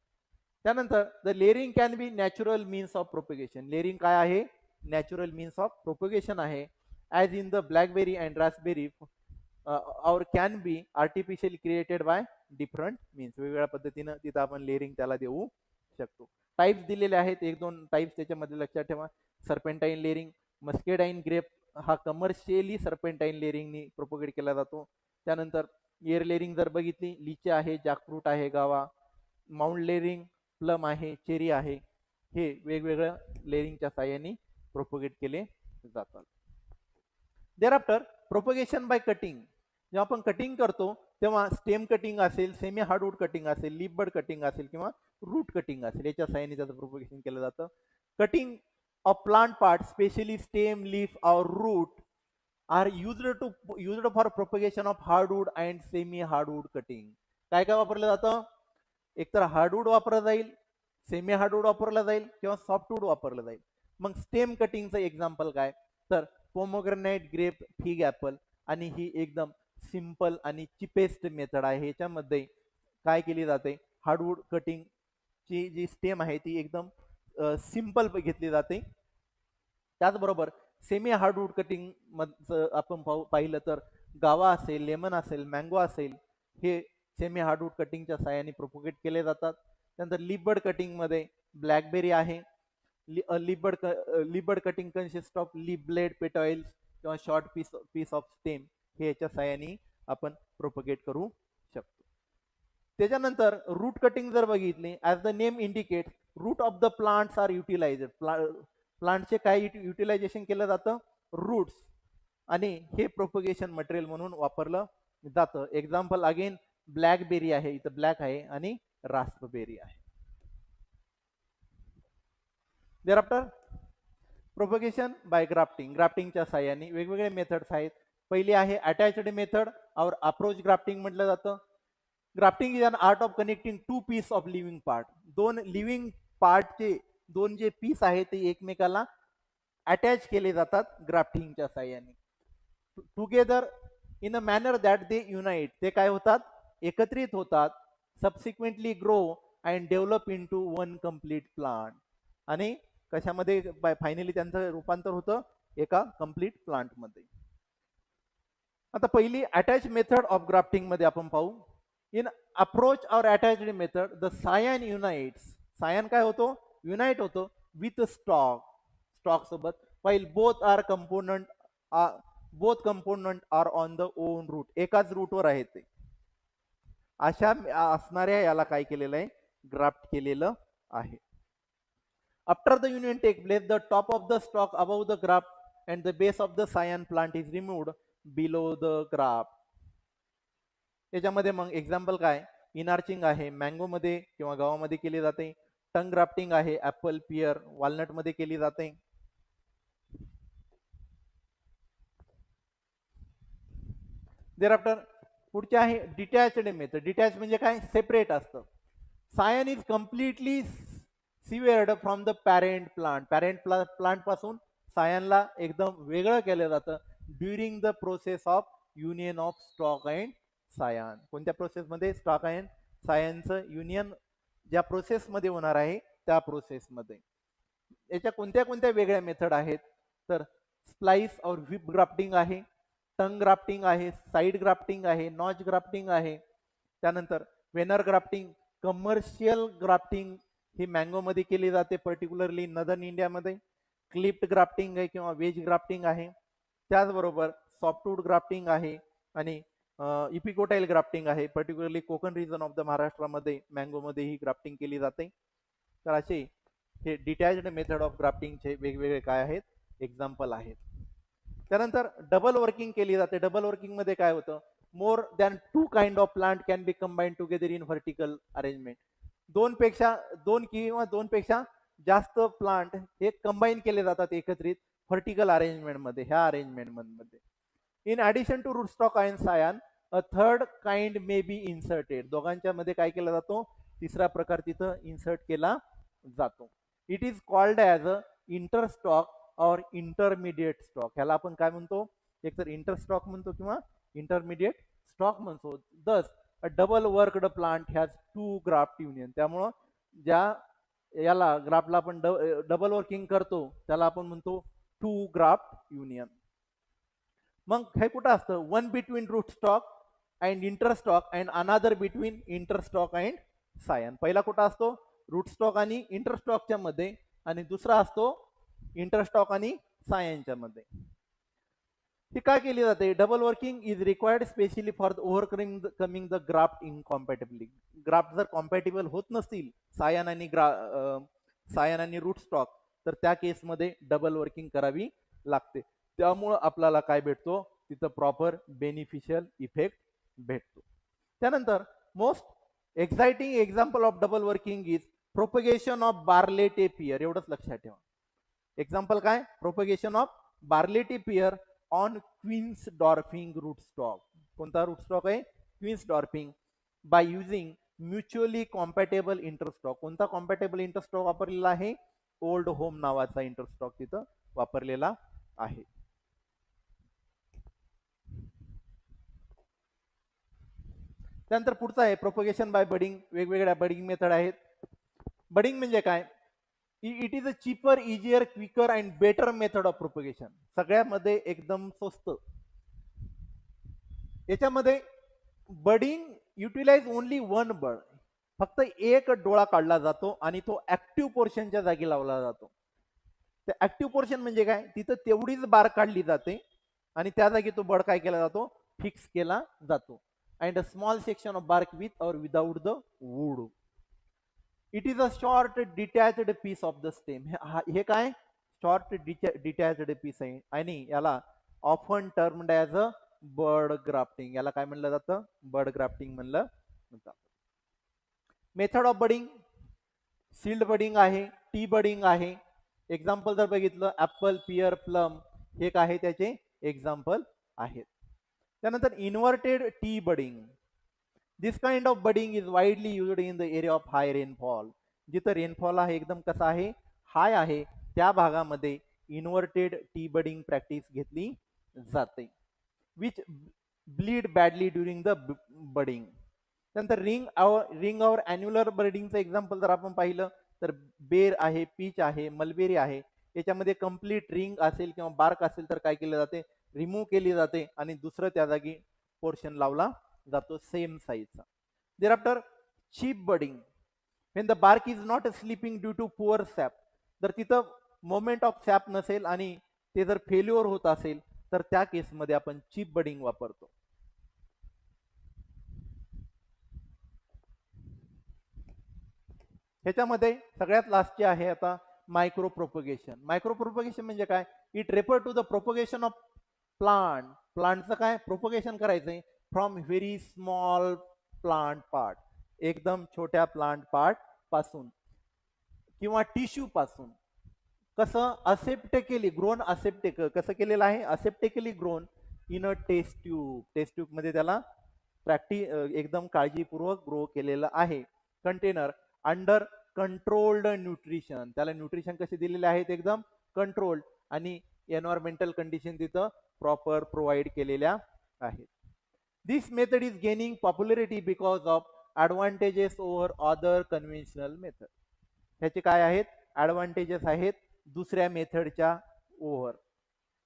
B: त्यानंतर the layering can be natural means of propagation. Layering काय आहे? नॅचरल मीन्स ऑफ प्रोपेगेशन आहे. As in the blackberry and raspberry or can be artificial created by different means. वेगवेगळ्या पद्धतीनं तिथं आपण लेअरिंग त्याला देऊ शकतो. टाइप्स दिलेले आहेत, 1-2 टाइप्स त्याच्यामध्ये लक्षात ठेवा. सर्पेंटाईन लेअरिंग, मस्केडाईन ग्रेप हा कमर्शियली सर्पेंटाईन लेअरिंगनी प्रोपोगेट केला जातो. त्यानंतर एअर लेअरिंग जर बघितली, लिचे आहे, जॅकफ्रूट आहे, गावा. माउंट लेअरिंग प्लम आहे, चेरी आहे. हे वेगवेगळ्या लेअरिंगच्या साहाय्याने प्रोपोगेट केले जातात. देअरआफ्टर प्रोपोगेशन बाय कटिंग. जेव्हा आपण कटिंग करतो तेव्हा स्टेम कटिंग असेल, सेमी हार्डवूड कटिंग असेल, लीफ बड कटिंग असेल किंवा रूट कटिंग असेल, याच्या साहाय्याने त्याचं प्रोपोगेशन केलं जातं. Cutting of plant part specially stem, leaf or root are used for propagation of hardwood and semi hardwood cutting. काय काय वापरलं जातं? एकतर हार्डवूड वापरलं जाईल, सेमी हार्डवूड वापरलं जाईल किंवा सॉफ्टवूड वापरलं जाईल. मग स्टेम कटिंगचं एक्झाम्पल काय? तर पोमोग्रेनेट, ग्रेप, फिग ऍपल. आणि ही एकदम सिंपल आणि चिपेस्ट मेथड आहे. याच्यामध्ये काय केली जाते? हार्डवूड कटिंग ची जी स्टेम आहे ती एकदम सिंपल घेतली जाते. त्याचबरोबर सेमी हार्डवूड कटिंग मध्ये आपण पाहिलं तर गावा असेल, लेमन असेल, मँगो असेल, हे सेमी हार्डवूड कटिंगच्या साहाय्याने प्रोपोगेट केले जातात. त्यानंतर लीफबड कटिंग मध्ये ब्लॅकबेरी आहे. Leaf bud cutting consist of leaf blade, petioles किंवा शॉर्ट पीस ऑफ स्टेम. हे याच्या साहाय्याने आपण प्रोपोगेट करू शकतो. त्याच्यानंतर रूट कटिंग जर बघितली, as the name indicate root of the plants are utilized. प्लांटचे काय युटिलायझेशन केलं जातं? रूट्स. आणि हे प्रोपोगेशन मटेरियल म्हणून वापरलं जातं. एक्झाम्पल अगेन ब्लॅकबेरी आहे, इथं ब्लॅक आहे, आणि रास्पबेरी आहे. देअरआफ्टर प्रोपगेशन बाय ग्राफ्टिंग, ग्राफ्टिंगच्या साह्याने वेगवेगळे मेथड्स आहेत. पहिली आहे अटॅच्ड मेथड और अप्रोच ग्राफ्टिंग म्हटलं जातं. Grafting is an art of connecting two piece of living part. दोन लिव्हिंग पार्टचे दोन जे पीस आहेत ते एकमेकाला अटॅच केले जातात ग्राफ्टिंगच्या साह्याने. Together in a manner that they unite, ते काय होतात, एकत्रित होतात. Subsequently grow and develop in to one complete plant, आणि कशामध्ये फायनली त्यांचं रूपांतर होतं एका कम्प्लीट प्लांटमध्ये. आता पहिली अटॅच मेथड ऑफ ग्राफ्टिंग मध्ये आपण पाहू. इन अप्रोच और attached method the scion unites, scion काय होतो, युनाइट होतो विथ स्टॉक, स्टॉक सोबत, while both are component, both component are on the own root, एकाच रूटवर आहे ते. अशा असणाऱ्या याला काय केलेलं आहे, ग्राफ्ट केलेलं आहे. After the union take place the top of the stock above the graft and the base of the scion plant is removed below the graft. त्याच्यामध्ये मग एक्झाम्पल काय, इनार्चिंग आहे, मँगो मध्ये किंवा गव्हामध्ये केली जाते. टंग ग्राफ्टिंग आहे, ऍपल, पियर, वॉलनट मध्ये केली जाते. देअरआफ्टर पुढचे आहे डिटॅच्ड मेथड. डिटॅच म्हणजे काय, सेपरेट असतं. Scion is completely severed from the parent plant, parent plant पासून सायनला एकदम वेगळं केलं जातं during the process of union of stock and scion. कोणत्या प्रोसेसमध्ये, स्टॉक अँड सायनचं युनियन ज्या प्रोसेसमध्ये होणार आहे त्या प्रोसेसमध्ये. याच्या कोणत्या कोणत्या वेगळ्या मेथड आहेत, तर स्प्लाइस और व्हिप ग्राफ्टिंग आहे, टंग ग्राफ्टिंग आहे, साइड ग्राफ्टिंग आहे, नॉच ग्राफ्टिंग आहे. त्यानंतर वेनर ग्राफ्टिंग, कमर्शियल ग्राफ्टिंग ही मँगो मध्ये केली जाते, पर्टिक्युलरली नदर्न इंडियामध्ये. क्लिप्ड ग्राफ्टिंग आहे किंवा वेज ग्राफ्टिंग आहे. त्याचबरोबर सॉफ्टवूड ग्राफ्टिंग आहे आणि इपिकोटाईल ग्राफ्टिंग आहे, particularly Konkan region of the महाराष्ट्रामध्ये मँगो मध्ये ही ग्राफ्टिंग केली जाते. तर असे हे डिटॅच्ड मेथड ऑफ ग्राफ्टिंगचे वेगवेगळे काय आहेत, एक्झाम्पल आहेत. त्यानंतर डबल वर्किंग केली जाते. डबल वर्किंग मध्ये काय होतं, more than two kind of plant can be combine together in vertical arrangement. दोन किंवा दोनपेक्षा जास्त प्लांट हे कंबाईन केले जातात एकत्रित व्हर्टिकल अरेंजमेंट मध्ये, ह्या अरेंजमेंट मध्ये. In addition to root stock and scion a third kind may be inserted, दोघांच्या मध्ये काय केला जातो, तिसरा प्रकार तिथं इन्सर्ट केला जातो. It is called as a interstock or intermediate stock. ह्याला आपण काय म्हणतो, एकतर इंटरस्टॉक म्हणतो किंवा इंटरमिडिएट स्टॉक म्हणतो. Thus a double worked plant has two graft union. त्यामुळं ज्या याला ग्राफ्टला आपण डबल वर्किंग करतो त्याला आपण म्हणतो टू ग्राफ्ट युनियन. मग हे कुठं असतं, one between root stock and interstock and another between interstock and scion. पहिला कुठं असतो, रूट स्टॉक आणि इंटरस्टॉकच्या मध्ये, आणि दुसरा असतो इंटरस्टॉक आणि सायनच्या मध्ये. ही काय केली जाते, double working is required specially for overcoming the graft incompatibility. Graft जर कॉम्पॅटेबल होत नसतील सायन आणि रूट स्टॉक, तर त्या केसमध्ये डबल वर्किंग करावी लागते. त्यामुळं आपल्याला काय भेटतो, तिथं प्रॉपर बेनिफिशियल इफेक्ट भेटतो. त्यानंतर most exciting example of double working is propagation of Bartlett pear. एवढंच लक्षात ठेवा. एक्झाम्पल काय, propagation of Bartlett pear on quince dwarfing root stock. कोणता रूट स्टॉक आहे, quince dwarfing, by using mutually compatible interstock. कोणता compatible इंटरस्टॉक वापरलेला आहे, old home नावाचा इंटरस्टॉक तिथं वापरलेला आहे. त्यानंतर पुढचा आहे प्रोपगेशन बाय बडिंग. वेगवेगळ्या बडिंग मेथड आहेत. बडिंग म्हणजे काय, it is a cheaper, easier, quicker and better method of propagation. सगळ्यामध्ये एकदम स्वस्त. याच्यामध्ये budding utilize only one bud, फक्त एक डोळा काढला जातो आणि तो ऍक्टिव्ह पोर्शनच्या जागी लावला जातो. ते ऍक्टिव्ह पोर्शन म्हणजे काय, तिथं तेवढीच बार काढली जाते आणि त्या जागी तो बड काय केला जातो, फिक्स केला जातो. And a small section of bark with or without the wood. It is a short detached piece of the stem. हे काय, शॉर्ट डिटॅच्ड पीस आहे आणि याला often termed as a bud grafting. याला काय म्हणलं जातं, बर्ड ग्राफ्टिंग म्हणलं जातं. Method of budding, shield budding आहे, टी बडिंग आहे, एक्झाम्पल जर बघितलं ऍपल, पियर, प्लम हे काय त्याचे एक्झाम्पल आहेत. त्यानंतर inverted T budding. This kind of budding is widely used in the area of high rainfall. जिथं रेनफॉल आहे एकदम कसा आहे, हाय आहे, त्या भागामध्ये इन्व्हर्टेड टी बडिंग प्रॅक्टिस घेतली जाते. Which bleed badly during the budding. त्यानंतर रिंग और अॅन्युलर बर्डिंगचं एक्झाम्पल जर आपण पाहिलं तर बेर आहे, पीच आहे, मलबेरी आहे. याच्यामध्ये कम्प्लीट रिंग असेल किंवा बार्क असेल तर काय केले जाते, रिमूव्ह केली जाते आणि दुसरं त्या जागी पोर्शन लावला जातो सेम साईजचा. Thereafter chip budding. When the bark is not slipping due to poor sap. जर तिथं मोमेंट ऑफ सॅप नसेल आणि ते जर फेल्युअर होत असेल तर त्या केसमध्ये आपण चीप बडिंग वापरतो. ह्याच्यामध्ये सगळ्यात लास्टचे आहे आता मायक्रो प्रोपगेशन. मायक्रो प्रोपगेशन म्हणजे काय, it refer to the propagation of प्लांटचं काय प्रोपगेशन करायचंय from very small plant part, एकदम छोट्या प्लांट पार्ट पासून किंवा टिश्यू पासून. कसं असेप्टिकली ग्रोन, असेप्टिक कसं केलेलं आहे, aseptically grown in a test tube. Test tube मध्ये त्याला एकदम काळजीपूर्वक ग्रो केलेलं आहे. कंटेनर अंडर कंट्रोल्ड न्यूट्रिशन, त्याला न्यूट्रिशन कसे दिलेले आहेत, एकदम कंट्रोल्ड आणि एन्व्हायरमेंटल कंडिशन तिथं प्रॉपर प्रोव्हाइड केलेल्या आहेत. This method is gaining popularity because of advantages over other conventional method. ह्याचे काय आहेत ऍडव्हान्टेजेस आहेत दुसऱ्या मेथडच्या ओव्हर.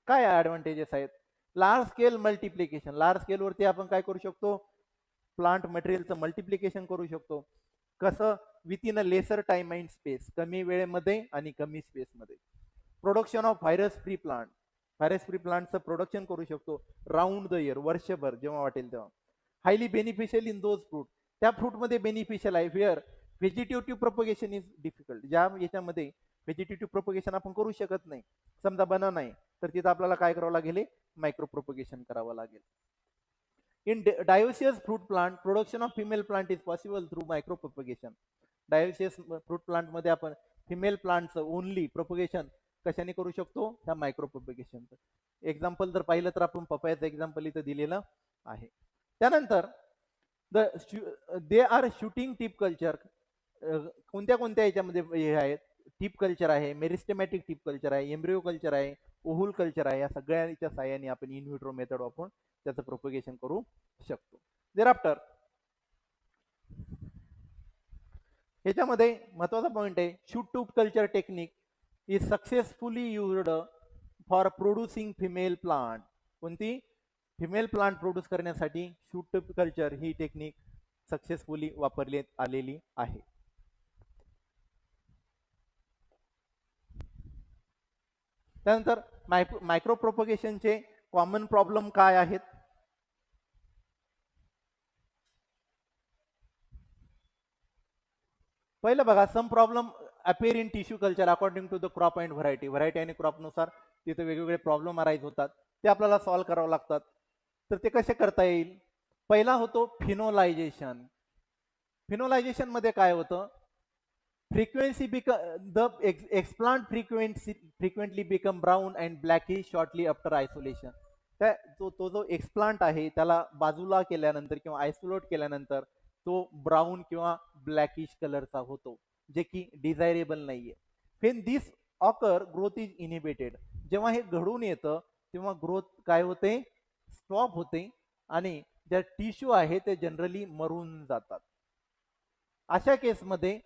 B: काय ऍडव्हान्टेजेस आहेत, large scale multiplication. Large scale वरती आपण काय करू शकतो, प्लांट मटेरियलचं मल्टिप्लिकेशन करू शकतो. कसं, with in a lesser time and space, कमी वेळेमध्ये आणि कमी स्पेसमध्ये. Production of virus free plant. Virus free प्लांटचं प्रोडक्शन करू शकतो राऊंड द इयर, वर्षभर जेव्हा वाटेल तेव्हा. Highly beneficial in those fruit, त्या फ्रूटमध्ये बेनिफिशियल आहे. Where vegetative propagation is difficult, ज्या याच्यामध्ये व्हेजिटेटिव्ह प्रोपगेशन आपण करू शकत नाही, समजा बनाना आहे तर तिथं आपल्याला काय करावं लागेल, मायक्रो प्रोपगेशन करावं लागेल. In dioecious fruit plant, production of female plant is possible through micro propagation. Dioecious fruit plant मध्ये आपण फिमेल प्लांटचं ओनली प्रोपगेशन कशाने करू शकतो, ह्या मायक्रो प्रोपगेशनचं. एक्झाम्पल जर पाहिलं तर आपण पपयाचं एक्झाम्पल इथं दिलेलं आहे. त्यानंतर they R shooting tip culture. कोणत्या कोणत्या याच्यामध्ये हे आहेत, टिप कल्चर आहे, मेरिस्टेमॅटिक टिप कल्चर आहे, एम्ब्रिओ कल्चर आहे, ओहुल कल्चर आहे. या सगळ्यांच्या साह्याने आपण इन व्हिट्रो मेथड वापरून त्याचं प्रोपगेशन करू शकतो. देर आफ्टर ह्याच्यामध्ये महत्वाचा पॉइंट आहे, shoot tube culture technique is successfully used for producing female plant. कोणती, फिमेल प्लांट प्रोड्यूस करण्यासाठी शूट ट्यूब कल्चर ही टेक्निक सक्सेसफुली वापरली आलेली आहे. त्यानंतर मायक्रो प्रोपगेशनचे कॉमन प्रॉब्लेम काय आहेत. पहिलं बघा, some problem appear in tissue culture according to the crop and variety. Variety आणि क्रॉपनुसार तिथे वेगवेगळे प्रॉब्लेम अराईज होतात, ते आपल्याला सॉल्व्ह करावं लागतात. तर ते कसे करता येईल, पहिला होतो फिनोलायझेशन. फिनोलायझेशन मध्ये काय होतं, frequency the explant frequently become brown and blackish shortly after isolation. तो जो एक्सप्लांट आहे त्याला बाजूला केल्यानंतर किंवा आयसोलेट केल्यानंतर तो ब्राऊन किंवा ब्लॅकिश कलरचा होतो, जे की डिझायरेबल नाहीये. Wien this occur growth is inhibited. जेव्हा हे घडून येतं तेव्हा ग्रोथ काय होते, स्टॉप होते आणि ज्या टिश्यू आहे ते जनरली मरून जातात. अशा केसमध्ये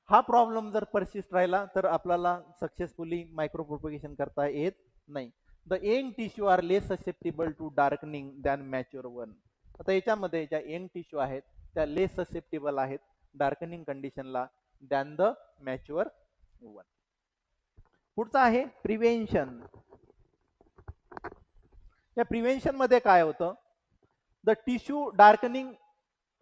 B: हा प्रॉब्लेम जर परसिस्ट राहिला तर आपल्याला सक्सेसफुली मायक्रो प्रोपगेशन करता येत नाही. The young tissue are less susceptible to darkening than mature one. आता याच्यामध्ये ज्या यंग टिश्यू आहेत त्या लेस ससेप्टेबल आहेत डार्कनिंग कंडिशनला दॅन द मॅच्युअर वन. पुढचा आहे प्रिव्हेन्शन. या प्रिव्हेन्शन मध्ये काय होतं, the tissue darkening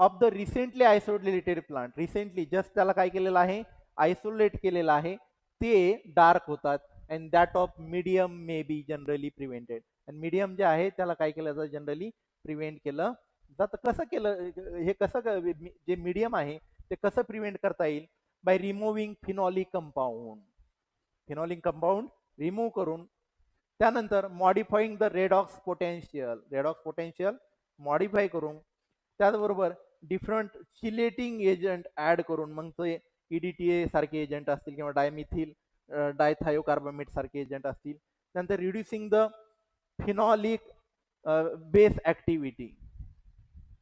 B: of the recently isolated plant. Recently just त्याला काय केलेलं आहे, आयसोलेट केलेलं आहे, ते डार्क होतात. And that of medium may be generally prevented. आणि मीडियम जे आहे त्याला काय केलं जातं, जनरली प्रिव्हेंट केलं जातं. कसं केलं हे, कसं जे मीडियम आहे ते कसं प्रिव्हेंट करता येईल, by removing phenolic compound. Phenolic compound remove करून त्यानंतर modifying the redox potential modify करून त्याचबरोबर डिफरंट चिलेटिंग एजंट ऍड करून मग ते EDTA सारखे एजंट असतील किंवा डायमिथिल डायथायोकार्बोमेट सारखे एजंट असतील. त्यानंतर reducing the phenolic base activity.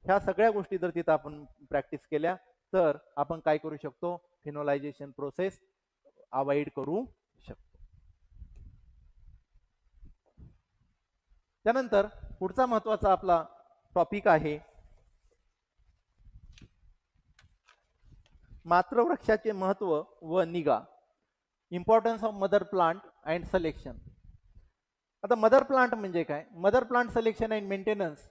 B: ह्या सगळ्या गोष्टी जर तिथं आपण प्रॅक्टिस केल्या तर आपण काय करू शकतो, फिनोलायझेशन प्रोसेस अवॉइड करू शकतो. त्यानंतर पुढचा महत्वाचा आपला टॉपिक आहे मातृवृक्षाचे महत्व व निगा, importance of mother plant and selection. आता मदर प्लांट म्हणजे काय, mother plant selection and maintenance.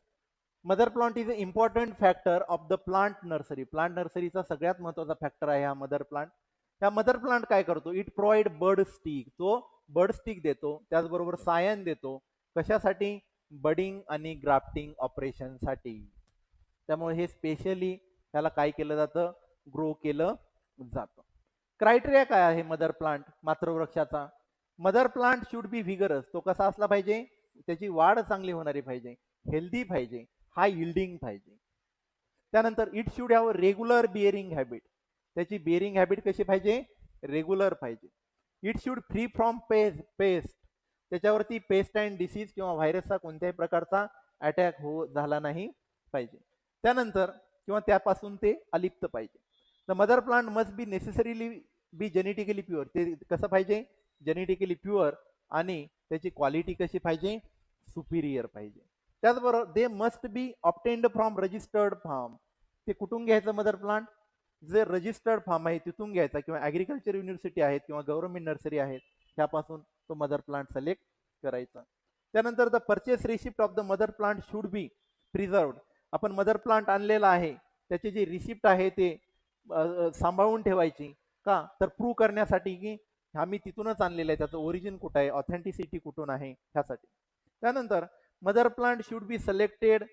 B: Mother plant is a important factor of the plant nursery. Plant नर्सरीचा सगळ्यात महत्वाचा फॅक्टर आहे हा मदर प्लांट. ह्या मदर प्लांट काय करतो, इट प्रोव्हाइड बर्ड स्टिक. तो बर्ड स्टिक देतो, त्याचबरोबर सायन देतो. कशासाठी, बडिंग आणि ग्राफ्टिंग ऑपरेशनसाठी. त्यामुळे हे स्पेशली त्याला काय केलं जातं, ग्रो केलं जातं. क्रायटेरिया काय आहे मदर प्लांट मातृवृक्षाचा, mother plant should be vigorous. तो कसा असला पाहिजे, त्याची वाढ चांगली होणारी पाहिजे, हेल्दी पाहिजे, हाय यिल्डिंग पाहिजे. त्यानंतर it should have regular bearing habit. त्याची बिअरिंग हॅबिट कशी पाहिजे, रेग्युलर पाहिजे. It should free from paste. त्याच्यावरती पेस्ट अँड डिसीज किंवा व्हायरसचा कोणत्याही प्रकारचा अटॅक झाला नाही पाहिजे. त्यानंतर किंवा त्यापासून ते अलिप्त पाहिजे. The mother plant must be necessarily B genetically pure. ते कसं पाहिजे, जेनेटिकली प्युअर, आणि त्याची क्वालिटी कशी पाहिजे, सुपिरियर पाहिजे. त्याचबरोबर they must be obtained from registered farm. ते कुठून घ्यायचं मदर प्लांट, जे रजिस्टर्ड फार्म आहे तिथून घ्यायचा, किंवा ॲग्रिकल्चर युनिव्हर्सिटी आहेत किंवा गव्हर्नमेंट नर्सरी आहेत त्यापासून तो मदर प्लांट सिलेक्ट करायचा. त्यानंतर the purchase receipt of the mother plant should be preserved. आपण मदर प्लांट आणलेला आहे त्याची जी रिसिप्ट आहे ते सांभाळून ठेवायची. का तर प्रूव्ह करण्यासाठी की आम्ही तिथूनच आणलेलं आहे, त्याचं ओरिजिन कुठं आहे, ऑथेंटिसिटी कुठून आहे, ह्यासाठी. त्यानंतर mother plant should be selected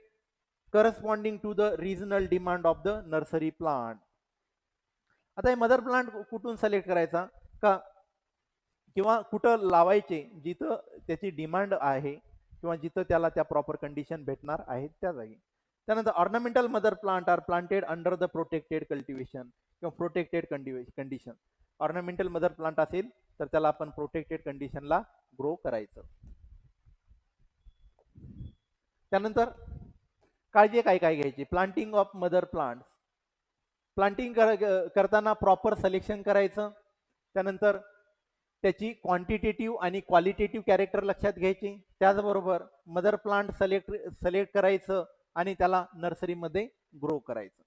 B: corresponding to the regional demand of the nursery plant. आता हे मदर प्लांट कुठून सिलेक्ट करायचा का, किंवा कुठं लावायचे जिथं त्याची डिमांड आहे किंवा जिथं त्याला त्या प्रॉपर कंडिशन भेटणार आहेत त्या जागी. त्यानंतर ornamental mother plant are planted under the protected cultivation किंवा protected condition. Ornamental mother plant असेल तर त्याला आपण प्रोटेक्टेड कंडिशनला ग्रो करायचं. त्यानंतर काळजी काय काय घ्यायची, planting of mother plant. Planting करताना प्रॉपर सिलेक्शन करायचं. त्यानंतर त्याची क्वांटिटेटिव्ह आणि क्वालिटेटिव्ह कॅरेक्टर लक्षात घ्यायची. त्याचबरोबर मदर प्लांट सिलेक्ट करायचं आणि त्याला नर्सरीमध्ये ग्रो करायचं.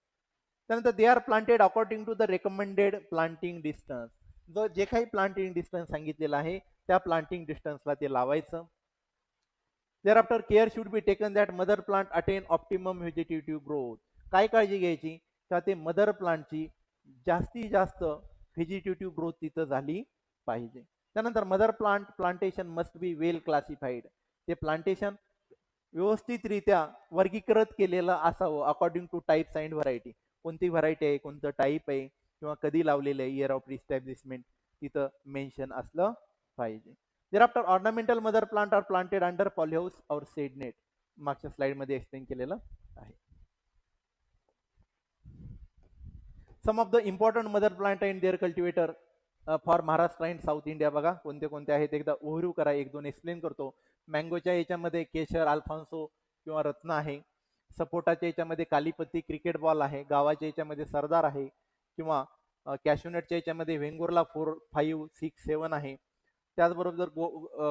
B: त्यानंतर they are planted according to the recommended planting distance. जो जे काही प्लांटिंग डिस्टन्स सांगितलेलं आहे त्या प्लांटिंग डिस्टन्सला ते लावायचं. thereafter care should be taken that mother plant attain optimum vegetative growth. काय काळजी घ्यायची का ते मदर प्लांटची जास्तीत जास्त व्हेजिटेटिव्ह ग्रोथ तिथं झाली पाहिजे. त्यानंतर mother plantation must be well classified. ते प्लांटेशन व्यवस्थितरित्या वर्गीकृत केलेलं असावं according two types and variety. कोणती व्हरायटी आहे, कोणतं टाईप आहे, किंवा कधी लावलेलं आहे, इयर ऑफ इस्टॅब्लिशमेंट तिथं मेन्शन असलं पाहिजे. thereafter ornamental mother plant are planted under polyhouse or shade net. मागच्या स्लाइड मध्ये एक्सप्लेन केलेलं आहे. Some of the important mother plant and their cultivator for Maharashtra and South India. बघा कोणते कोणते आहेत, एकदा ओव्हरव्ह्यू करा, एक दोन एक्सप्लेन करतो. मँगोच्या याच्यामध्ये केशर, अल्फान्सो किंवा रत्न आहे. सपोटाच्या याच्यामध्ये कालीपत्ती, क्रिकेट बॉल आहे. गावाच्या याच्यामध्ये सरदार आहे. किंवा कॅशूनटच्या याच्यामध्ये वेंगुर्ला 4, 5, 6, 7 आहे. त्याचबरोबर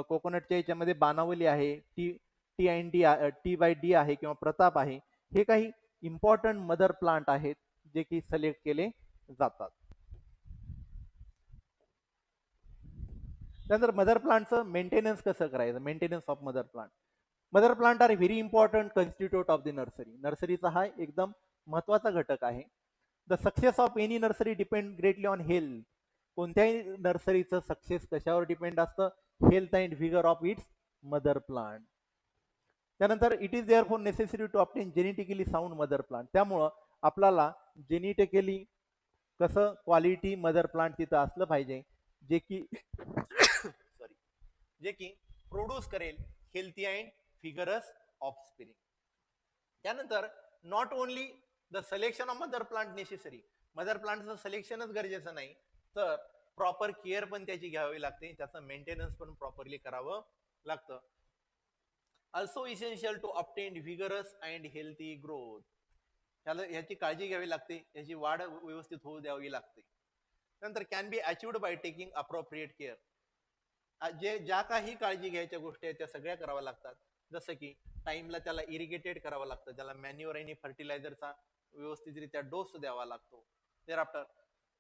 B: कोकोनटच्या याच्यामध्ये बानावली आहे, टी/डी आहे किंवा प्रताप आहे. हे काही इम्पॉर्टंट मदर प्लांट आहेत जे की सिलेक्ट केले जातात. त्यानंतर मदर प्लांटचं मेंटेनन्स कसं करायचं, maintenance of mother plant. Mother plant are very important constitute of the nursery. नर्सरीचा हा एकदम महत्वाचा घटक आहे. The success of any nursery depend greatly on health. कोणत्याही नर्सरीचं सक्सेस कशावर डिपेंड असतं, health and vigour of its mother plant. त्यानंतर it is therefore necessary to obtain genetically sound mother plant. त्यामुळं आपल्याला जेनेटिकली कसं क्वालिटी मदर प्लांट तिथं असलं पाहिजे जे की
A: जे की प्रोड्यूस करेल हेल्थी अँड फिगरस ऑफस्प्रिंग. त्यानंतर not only the selection of mother plant necessary, mother प्लांटचं सिलेक्शनच गरजेचं नाही, तर प्रॉपर केअर पण त्याची घ्यावी लागते, त्याचं मेंटेनन्स पण प्रॉपरली करावं लागतं. Also essential to obtain vigorous and healthy growth, त्याला याची काळजी घ्यावी लागते, याची वाढ व्यवस्थित होऊ द्यावी लागते. नंतर can be achieved by taking appropriate care, जे ज्या काही काळजी घ्यायच्या गोष्टी आहेत त्या सगळ्या कराव्या लागतात. जसं की टाइमला त्याला इरिगेटेड करावं लागतं, त्याला मॅन्युअर आणि फर्टिलायझरचा व्यवस्थितरित्या डोस द्यावा लागतो. देअर आफ्टर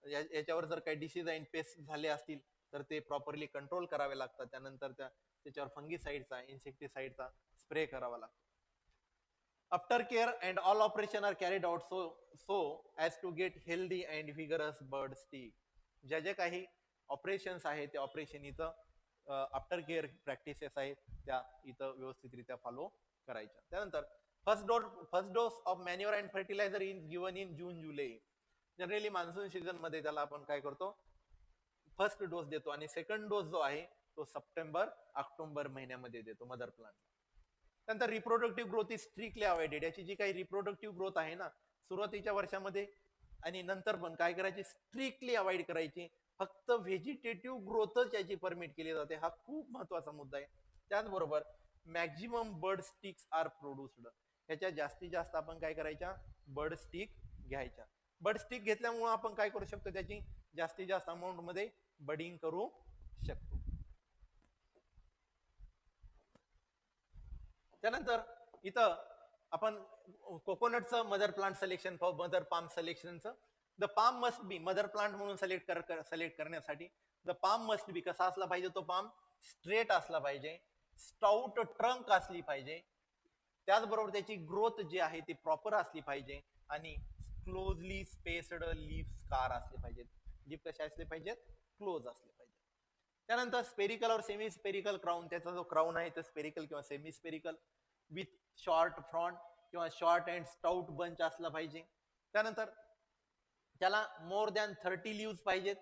A: याच्यावर जर काही डिसीज अँड पेस्ट झाले असतील तर ते प्रॉपरली कंट्रोल करावे लागतात. त्यानंतर त्याच्यावर फंगीसाईडचा इन्सेक्टिसाईडचा स्प्रे करावा लागतो. After care and all operation are carried out so as to get healthy and vigorous bud stick. ज्या ज्या काही ऑपरेशन्स आहेत त्या ऑपरेशन इथं आफ्टर केअर प्रॅक्टिसेस आहेत त्या इथं व्यवस्थितरित्या फॉलो करायच्या. त्यानंतर first dose of manure and fertilizer in given in June July. Generally monsoon season मध्ये त्याला आपण काय करतो, फर्स्ट डोस देतो, आणि सेकंड डोस जो आहे तो सप्टेंबर ऑक्टोबर महिन्यामध्ये देतो मदर प्लांटला. नंतर reproductive growth is strictly avoided. याची जी काही रिप्रोडक्टिव्ह ग्रोथ आहे ना सुरुवातीच्या वर्षामध्ये आणि नंतर पण काय करायची, स्ट्रिक्टली अवॉइड करायची. फक्त व्हेजिटेटिव्ह ग्रोथच याची परमिट केली जाते, हा खूप महत्वाचा मुद्दा आहे. त्याचबरोबर maximum bud sticks are produced, ह्याच्या जास्तीत जास्त आपण काय करायच्या, बर्ड स्टिक घ्यायच्या. बर्ड स्टिक घेतल्यामुळे आपण काय करू शकतो, त्याची जास्तीत जास्त अमाऊंट मध्ये बडिंग करू शकतो. त्यानंतर इथं आपण कोकोनटचं mother plant selection, mother palm सिलेक्शनचं. The palm must be, mother plant म्हणून सिलेक्ट करण्यासाठी द पाम मस्ट बी कसा असला पाहिजे, तो पाम स्ट्रेट असला पाहिजे, स्टाउट ट्रंक असली पाहिजे, त्याचबरोबर त्याची ग्रोथ जी आहे ती प्रॉपर असली पाहिजे, आणि क्लोजली स्पेस्ड लीफ स्कार असले पाहिजेत. लीफ कसे असले पाहिजेत, क्लोज असले पाहिजेत. त्यानंतर स्पेरिकल और सेमी स्पेरिकल क्राउन, त्याचा जो क्राउन आहे तो स्पेरिकल किंवा semi spherical with short front किंवा शॉर्ट अँड स्टाउट बंच असला पाहिजे. त्यानंतर त्याला मोर दॅन 30 लिव्ह पाहिजेत.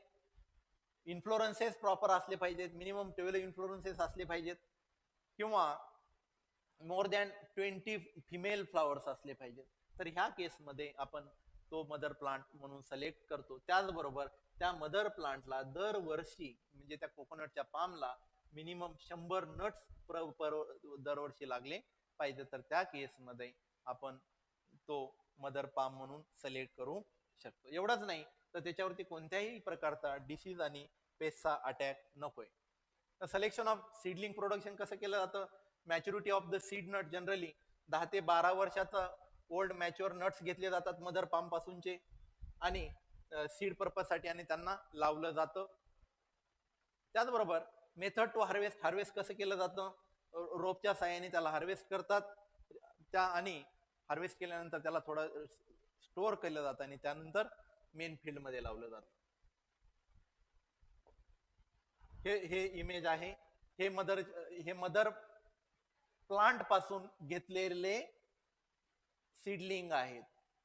A: इन्फ्लोरन्सेस प्रॉपर असले पाहिजेत, मिनिमम 12 इन्फ्लोरन्सेस असले पाहिजेत, किंवा मोर दॅन 20 फिमेल फ्लॉवर्स असले पाहिजेत. तर ह्या केसमध्ये आपण तो मदर प्लांट म्हणून सिलेक्ट करतो. त्याचबरोबर त्या मदर प्लांटला दरवर्षी म्हणजे त्या कोकोनटच्या पामला मिनिमम 100 नट्स दरवर्षी लागले पाहिजे. तर त्या केसमध्ये आपण तो मदर पाम म्हणून सिलेक्ट करू शकतो. एवढंच नाही तर त्याच्यावरती कोणत्याही प्रकारचा डिसीज आणि पेस्टचा अटॅक नकोय. सिलेक्शन ऑफ सीडलिंग प्रोडक्शन कसं केलं जातं, maturity of the seed nut, generally 10 ते 12 वर्षाचा ओल्ड मॅच्युअर नट्स घेतले जातात मदर पाम पासूनचे, आणि सीड पर्पज साठी आणि त्यांना लावलं जातं. त्याचबरोबर मेथड टू हार्वेस्ट कसं केलं जातं, रोपच्या साहाय्याने त्याला हार्वेस्ट करतात, त्या आणि हार्वेस्ट केल्यानंतर त्याला थोडं स्टोअर केलं जातं आणि त्यानंतर मेन फील्ड मध्ये लावलं जातं. हे इमेज आहे, हे मदर प्लांट पासून घेतलेले सीडलिंग आहेत.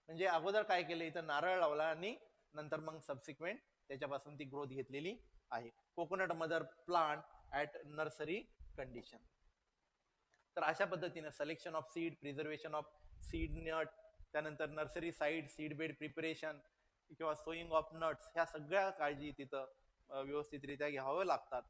A: म्हणजे अगोदर काय केलं, इथं नारळ लावला आणि नंतर मग सबसिक्वेंट त्याच्यापासून ती ग्रोथ घेतलेली आहे. Coconut mother plant at nursery condition. तर अशा पद्धतीने selection of seed, preservation of seed nut, त्यानंतर nursery site, seed bed preparation किंवा सोईंग ऑफ नट्स, ह्या सगळ्या काळजी तिथं व्यवस्थितरित्या घ्यावं लागतात.